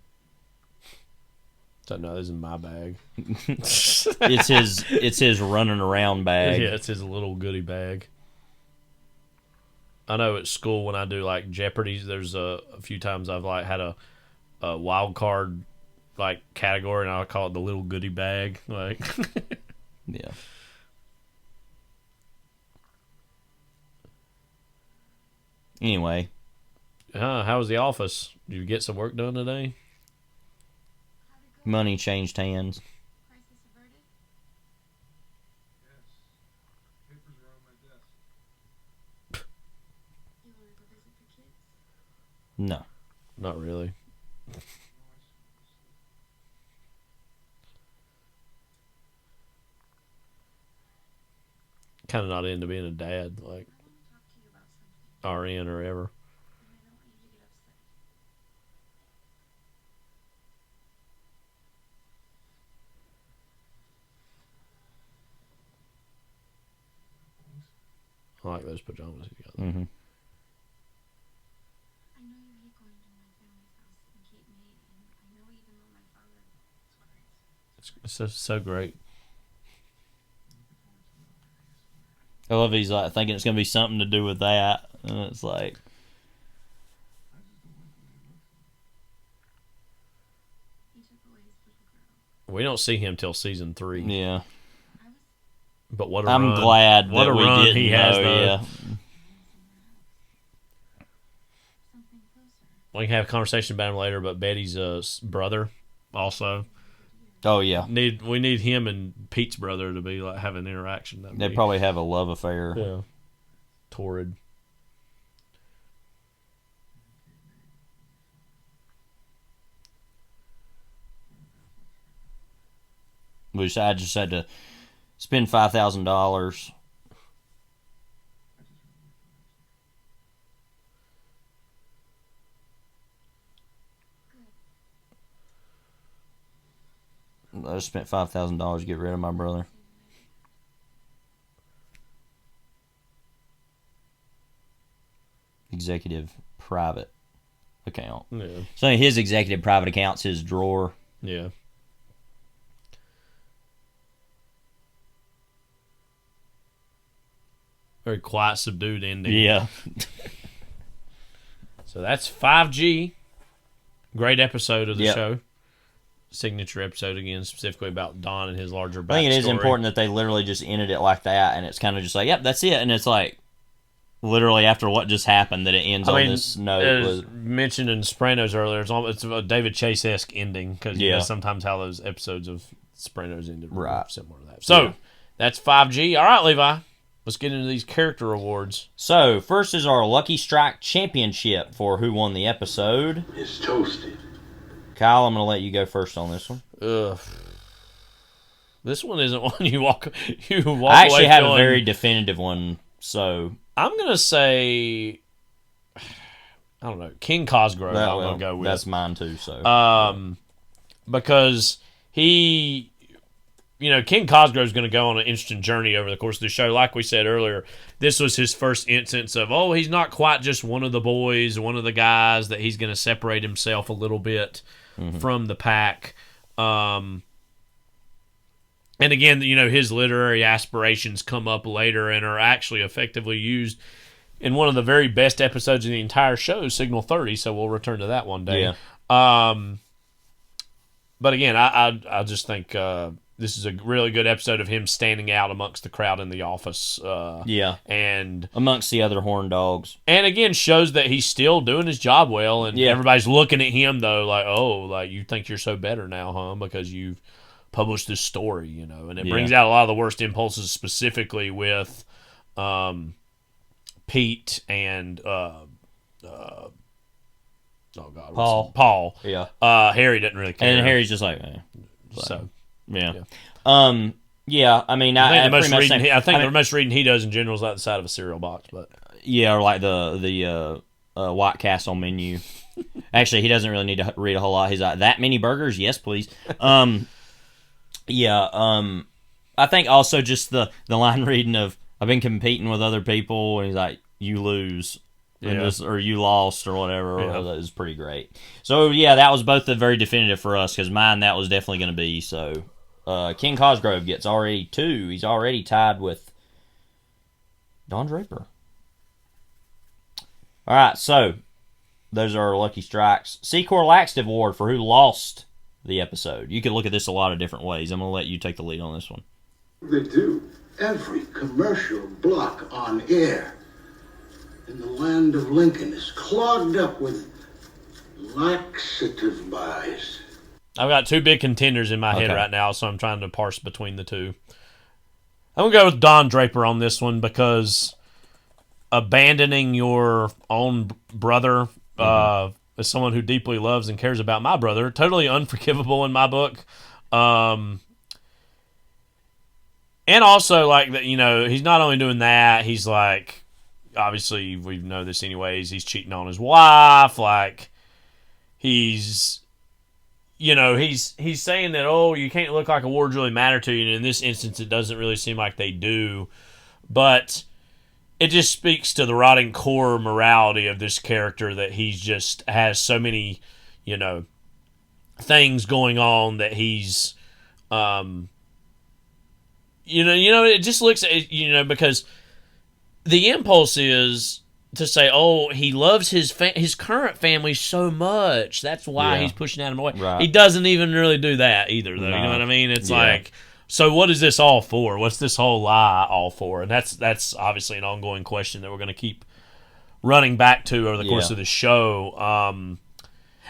So no, this is my bag. It's his running around bag. Yeah, it's his little goodie bag. I know at school when I do like Jeopardy, there's a few times I've like had a wild card like category, and I call it the little goodie bag. Like, yeah. Anyway, how was the office? Did you get some work done today? Money changed hands. No. Not really. Kind of not into being a dad, like RN or ever. I like those pajamas you got there. Mm-hmm. It's so great. I love he's like thinking it's gonna be something to do with that, and it's like, we don't see him till season 3. Yeah. But what a I'm run. glad what that a we run didn't he has know, done. yeah. We can have a conversation about him later, but Betty's brother also. Oh yeah. We need him and Pete's brother to be like have an interaction. They probably have a love affair. Yeah. Torrid. Which I just had to spend $5,000. I just spent $5,000 to get rid of my brother. Executive private account. Yeah. So his executive private account's his drawer. Yeah. Very quiet, subdued ending. Yeah. So that's 5G. Great episode of the show. Signature episode again, specifically about Don and his larger backstory. I think it is important that they literally just ended it like that, and it's kind of just like, yep, that's it. And it's like, literally after what just happened, that it ends on this note. As mentioned in Sopranos earlier, it's a David Chase-esque ending, because you know sometimes how those episodes of Sopranos ended were similar to that. So, that's 5G. All right, Levi. Let's get into these character awards. So, first is our Lucky Strike Championship for who won the episode. It's toasted. Kyle, I'm going to let you go first on this one. This one isn't one you walk away I actually have feeling... a very definitive one, so... I'm going to say... I don't know. Ken Cosgrove, I'm going to go with. That's mine too, so... because he... You know, Ken Cosgrove's going to go on an interesting journey over the course of the show. Like we said earlier, this was his first instance of, he's not quite just one of the boys, one of the guys, that he's going to separate himself a little bit from the pack. And again, his literary aspirations come up later and are actually effectively used in one of the very best episodes of the entire show, Signal 30, so we'll return to that one day. Yeah. But again, I just think this is a really good episode of him standing out amongst the crowd in the office. And amongst the other horn dogs. And again, shows that he's still doing his job well, and everybody's looking at him, though, like, you think you're so better now, huh? Because you've published this story, and it brings out a lot of the worst impulses, specifically with Pete and Paul. Yeah. Harry didn't really care, and Harry's just like, yeah. I mean, I think the most reading he does in general is out the side of a cereal box, but or like the White Castle menu. Actually, he doesn't really need to read a whole lot. He's like, that many burgers? Yes, please. I think also just the line reading of, I've been competing with other people, and he's like, you lose. Or you lost, or whatever. Is pretty great. So, that was both very definitive for us, because mine, that was definitely going to be. So, Ken Cosgrove gets already 2. He's already tied with Don Draper. All right, so those are our lucky strikes. Secor Laxative Award for who lost the episode. You could look at this a lot of different ways. I'm going to let you take the lead on this one. They do. Every commercial block on air in the land of Lincoln is clogged up with laxative buys. I've got 2 big contenders in my head right now, so I'm trying to parse between the 2. I'm going to go with Don Draper on this one, because abandoning your own brother as someone who deeply loves and cares about my brother, totally unforgivable in my book. And also, like, that, he's not only doing that, he's like, obviously, we know this anyways, he's cheating on his wife, like, he's saying that, you can't look like awards really matter to you, and in this instance, it doesn't really seem like they do, but it just speaks to the rotting core morality of this character, that he's just has so many, things going on that he's, it just looks at, because the impulse is to say, he loves his current family so much, that's why he's pushing him away. Right. He doesn't even really do that either, though. No. You know what I mean? It's like, so what is this all for? What's this whole lie all for? And that's obviously an ongoing question that we're going to keep running back to over the course of the show.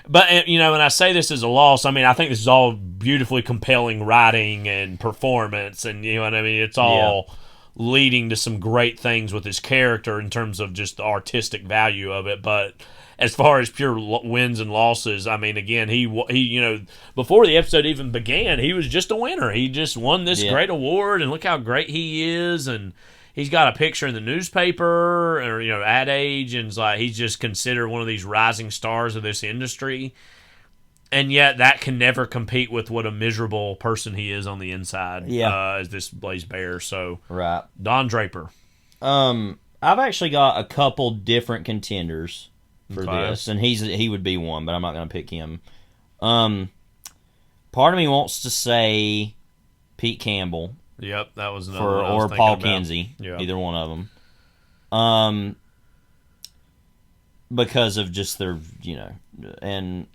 But, when I say this is a loss, I mean, I think this is all beautifully compelling writing and performance, and, what I mean? It's all leading to some great things with his character in terms of just the artistic value of it. But as far as pure wins and losses, I mean, again, he before the episode even began, he was just a winner. He just won this great award, and look how great he is, and he's got a picture in the newspaper, or, Ad Age, and it's like he's just considered one of these rising stars of this industry. And yet that can never compete with what a miserable person he is on the inside, as this lays bare. So, right. Don Draper. I've actually got a couple different contenders for this, and he would be one, but I'm not going to pick him. Part of me wants to say Pete Campbell. Yep, that was another one I was or thinking Paul about. Kinsey, Yep. either one of them. Because of just their, and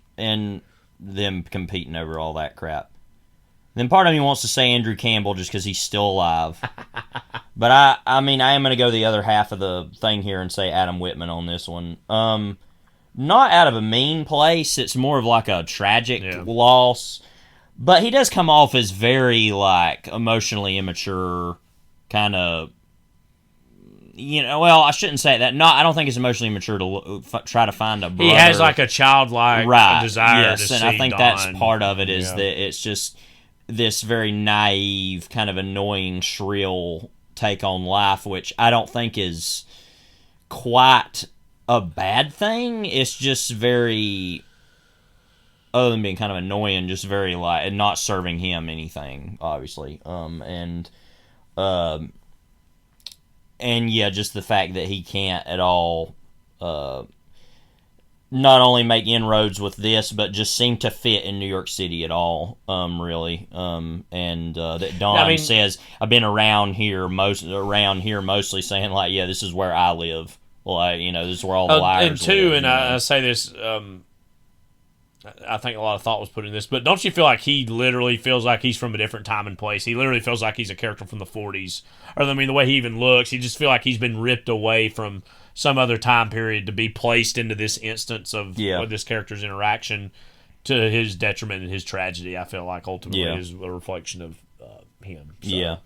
them competing over all that crap. Then part of me wants to say Andrew Campbell just because he's still alive. But I mean, I am going to go the other half of the thing here and say Adam Whitman on this one. Not out of a mean place. It's more of like a tragic loss. But he does come off as very, like, emotionally immature, kind of, well, I shouldn't say that. No, I don't think it's emotionally immature to try to find a brother. He has, like, a childlike desire to see and I think Don. that's part of it, is that it's just this very naive, kind of annoying, shrill take on life, which I don't think is quite a bad thing. It's just very, other than being kind of annoying, just very, like, and not serving him anything, obviously. And yeah, just the fact that he can't at all not only make inroads with this, but just seem to fit in New York City at all, really. That Don says, I've been around here mostly saying, like, yeah, this is where I live. Like, this is where all the liars and two, live. And I say this, I think a lot of thought was put in this, but don't you feel like he literally feels like he's from a different time and place? He literally feels like he's a character from the 40s. Or, I mean, the way he even looks, he just feel like he's been ripped away from some other time period to be placed into this instance of this character's interaction to his detriment and his tragedy. I feel like ultimately is a reflection of him. So.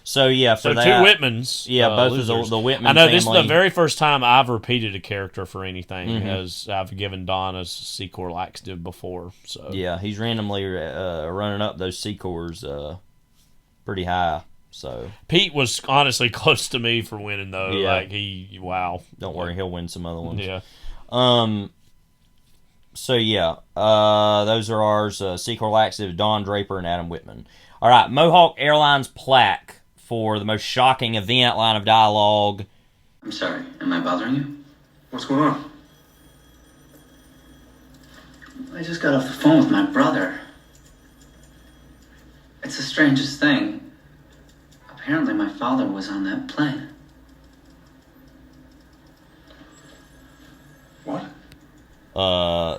So for two that, Whitmans. both of the Whitman I know family. This is the very first time I've repeated a character for anything, as I've given Don a C-Corps laxative before. So he's randomly running up those C-Corps pretty high. So Pete was honestly close to me for winning though. Yeah. Like Don't worry, he'll win some other ones. Yeah. Those are ours. C-Corps laxative, Don Draper and Adam Whitman. All right, Mohawk Airlines plaque for the most shocking event, line of dialogue. I'm sorry, am I bothering you? What's going on? I just got off the phone with my brother. It's the strangest thing. Apparently my father was on that plane. What?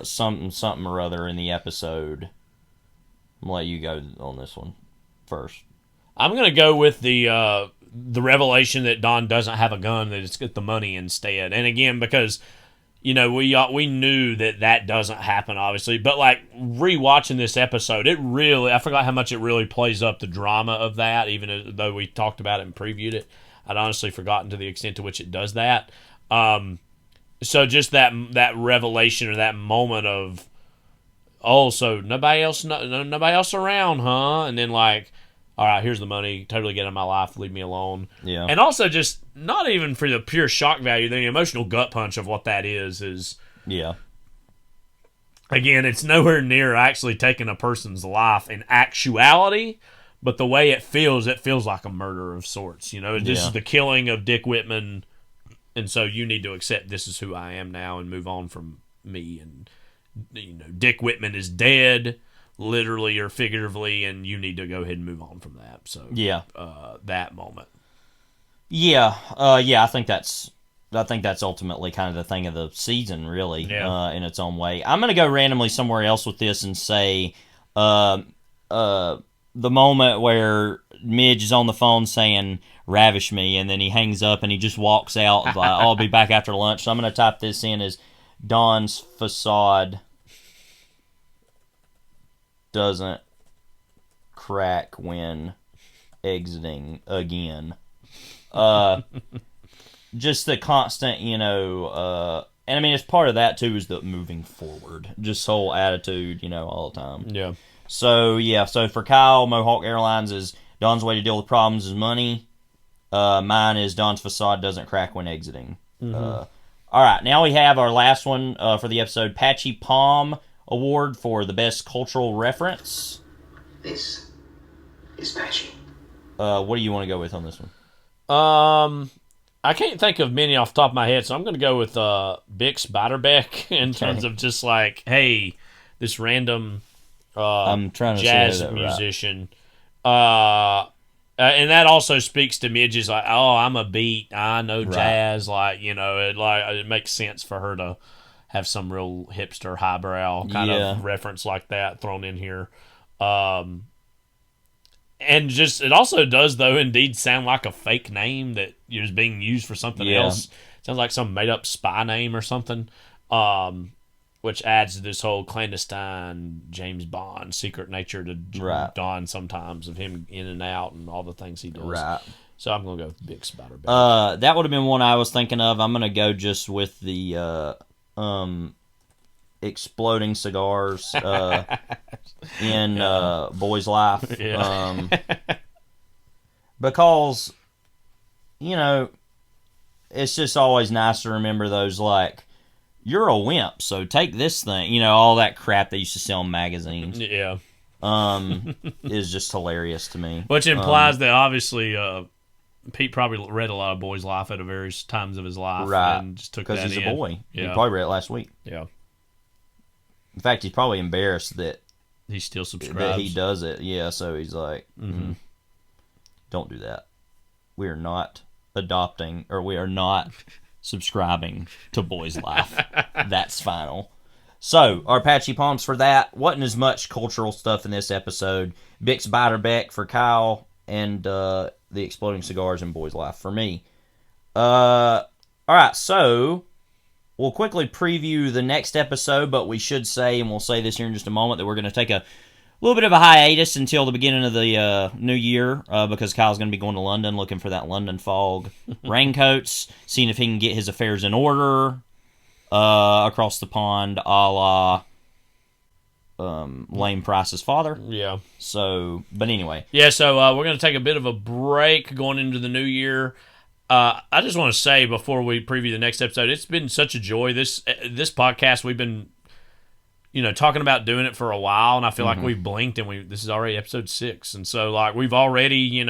Something or other in the episode. I'm gonna let you go on this one first. I'm gonna go with the revelation that Don doesn't have a gun, that it's got the money instead. And again, because we knew that doesn't happen, obviously, but like rewatching this episode, I forgot how much it really plays up the drama of that. Even though we talked about it and previewed it, I'd honestly forgotten to the extent to which it does that. So just that revelation or that moment of, so nobody else around, huh? And then like, all right, here's the money. Totally get out of my life. Leave me alone. Yeah. And also just not even for the pure shock value, the emotional gut punch of what that is. Yeah. Again, it's nowhere near actually taking a person's life in actuality, but the way it feels like a murder of sorts. This is the killing of Dick Whitman, and so you need to accept this is who I am now and move on from me. And Dick Whitman is dead, literally or figuratively, and you need to go ahead and move on from that. So that moment. I think that's ultimately kind of the thing of the season, really, in its own way. I'm gonna go randomly somewhere else with this and say, the moment where Midge is on the phone saying "ravish me," and then he hangs up and he just walks out. Like, I'll be back after lunch. So I'm gonna type this in as Don's facade doesn't crack when exiting again. Just the constant, and I mean, it's part of that too is the moving forward, just whole attitude, all the time. Yeah. So for Kyle, Mohawk Airlines is Don's way to deal with problems is money. Mine is Don's facade doesn't crack when exiting. All right, now we have our last one for the episode, Patchy Palm Award for the best cultural reference. This is Patchy. What do you want to go with on this one? I can't think of many off the top of my head, so I'm going to go with Bix Beiderbecke in terms of just like, hey, this random I'm trying to jazz say that musician. And that also speaks to Midge's like, oh, I'm a beat, I know jazz, like it makes sense for her to have some real hipster highbrow kind of reference like that thrown in here. And just it also does though indeed sound like a fake name that is being used for something else. Sounds like some made up spy name or something. Which adds to this whole clandestine James Bond secret nature to Don sometimes, of him in and out and all the things he does. Right. So I'm gonna go with Bix Beiderbecke. That would have been one I was thinking of. I'm gonna go just with the exploding cigars in Boy's Life. Because it's just always nice to remember those, like, you're a wimp, so take this thing, all that crap they used to sell in magazines. Is just hilarious to me. Which implies that obviously Pete probably read a lot of Boy's Life at various times of his life, and just took that in. Because he's a boy. Yeah. He probably read it last week. Yeah. In fact, he's probably embarrassed that he still subscribes. That he does it. Yeah, so he's like, don't do that. We are not adopting, or we are not subscribing to Boys Life. That's final. So, our patchy palms for that. Wasn't as much cultural stuff in this episode. Bix Beiderbecke for Kyle, and the Exploding Cigars and Boys Life for me. Alright, so we'll quickly preview the next episode, but we should say, and we'll say this here in just a moment, that we're going to take a little bit of a hiatus until the beginning of the new year, because Kyle's going to be going to London looking for that London fog raincoats, seeing if he can get his affairs in order across the pond, a la Lane Price's father. Yeah. So, but anyway. Yeah, so we're going to take a bit of a break going into the new year. I just want to say before we preview the next episode, it's been such a joy. This podcast, we've been, talking about doing it for a while, and I feel like we've blinked, and this is already episode 6, and so like we've already,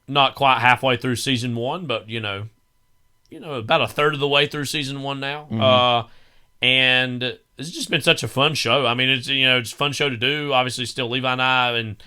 not quite halfway through season 1, but about a third of the way through season 1 now, and it's just been such a fun show. I mean, it's it's a fun show to do. Obviously, still Levi and I, and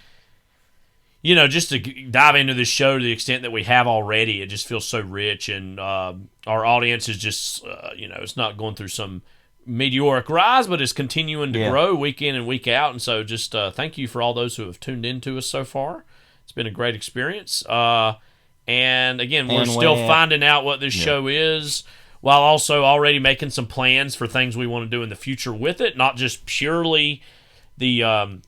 just to dive into this show to the extent that we have already, it just feels so rich, and our audience is just, it's not going through some meteoric rise, but it's continuing to grow week in and week out, and so just thank you for all those who have tuned in to us so far. It's been a great experience, and again, we're still finding out what this show is, while also already making some plans for things we want to do in the future with it, not just purely the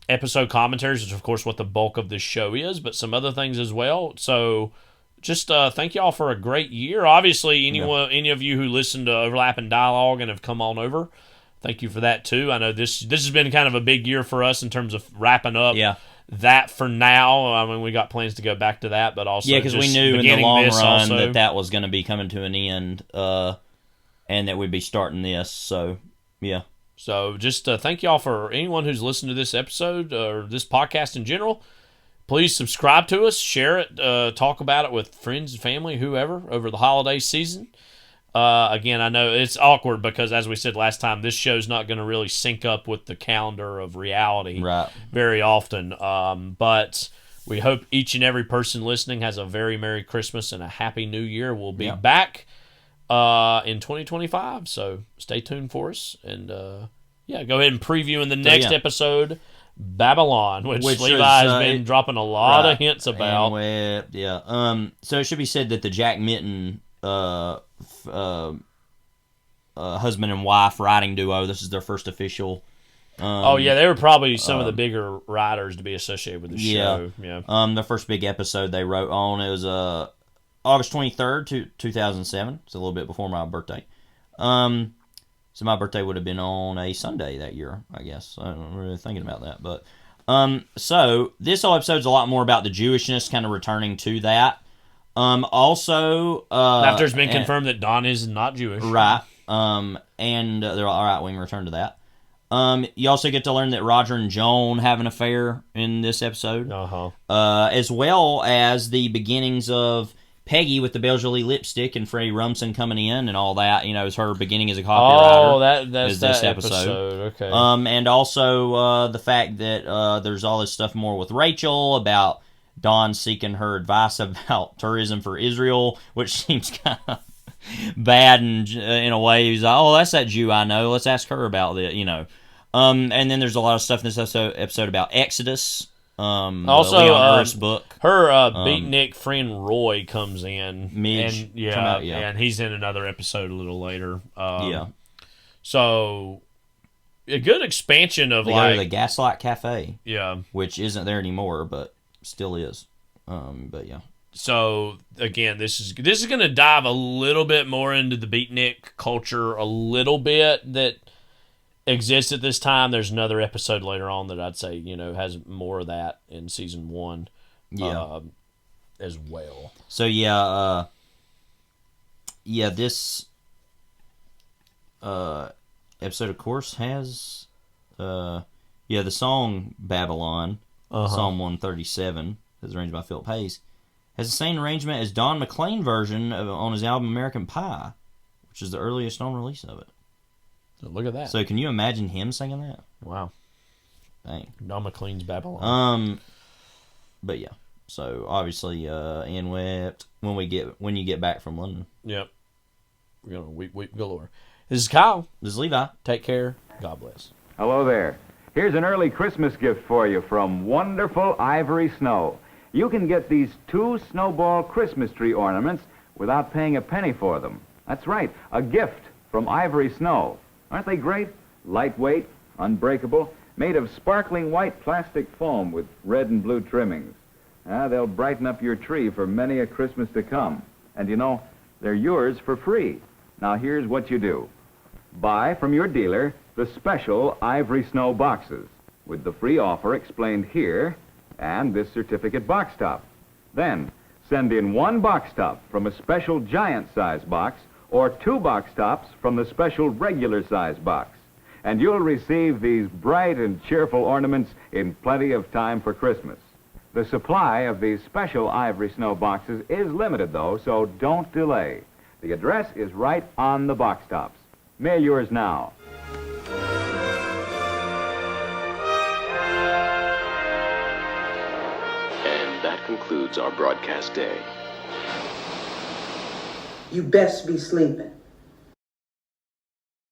episode commentaries, which is, of course, what the bulk of this show is, but some other things as well. So just thank y'all for a great year. Obviously, any of you who listen to Overlapping Dialogue and have come on over, thank you for that, too. I know this has been kind of a big year for us in terms of wrapping up that for now. I mean, we got plans to go back to that, but also because we knew in the long run that was going to be coming to an end, and that we'd be starting this. So, yeah. So just thank y'all for anyone who's listened to this episode or this podcast in general. Please subscribe to us, share it, talk about it with friends and family, whoever, over the holiday season. Again, I know it's awkward because, as we said last time, this show's not going to really sync up with the calendar of reality very often. But we hope each and every person listening has a very Merry Christmas and a Happy New Year. We'll be back in 2025, so stay tuned for us, and go ahead and preview in the next episode Babylon, which Levi has been dropping a lot of hints about. So it should be said that the Jack Minton husband and wife writing duo, this is their first official they were probably some of the bigger writers to be associated with the show. The first big episode they wrote on, it was August 23rd, 2007. It's a little bit before my birthday. So my birthday would have been on a Sunday that year, I guess. I'm really thinking about that. But so this whole episode's a lot more about the Jewishness, kind of returning to that. Also, after it's been confirmed that Don is not Jewish. Right. And they're all right, we can return to that. You also get to learn that Roger and Joan have an affair in this episode. As well as the beginnings of Peggy with the Belgially lipstick and Freddie Rumsen coming in and all that, is her beginning as a copywriter. That's this episode. Okay. And also the fact that there's all this stuff more with Rachel about Dawn seeking her advice about tourism for Israel, which seems kind of bad in a way. He's like, that's that Jew I know. Let's ask her about it, And then there's a lot of stuff in this episode about Exodus. Also, book. Her beatnik friend Roy comes in, Midge, and he's in another episode a little later. So a good expansion of they go to the Gaslight Cafe, which isn't there anymore, but still is. But yeah. So again, this is going to dive a little bit more into the beatnik culture, a little bit that exists at this time. There's another episode later on that I'd say has more of that in season 1 as well. So this episode of course has the song Babylon, Psalm 137, as arranged by Philip Hayes, has the same arrangement as Don McLean version on his album American Pie, which is the earliest known release of it. So look at that. So can you imagine him singing that? Wow. Dang. Don McLean's Babylon. But yeah. So obviously, Ann wept when you get back from London. Yep. We're gonna weep galore. This is Kyle. This is Levi. Take care. God bless. Hello there. Here's an early Christmas gift for you from wonderful Ivory Snow. You can get these 2 snowball Christmas tree ornaments without paying a penny for them. That's right, a gift from Ivory Snow. Aren't they great? Lightweight, unbreakable, made of sparkling white plastic foam with red and blue trimmings. They'll brighten up your tree for many a Christmas to come. And you know, they're yours for free. Now here's what you do. Buy from your dealer the special Ivory Snow boxes with the free offer explained here and this certificate box top. Then send in 1 box top from a special giant size box or 2 box tops from the special regular size box. And you'll receive these bright and cheerful ornaments in plenty of time for Christmas. The supply of these special Ivory Snow boxes is limited, though, so don't delay. The address is right on the box tops. Mail yours now. And that concludes our broadcast day. You best be sleeping.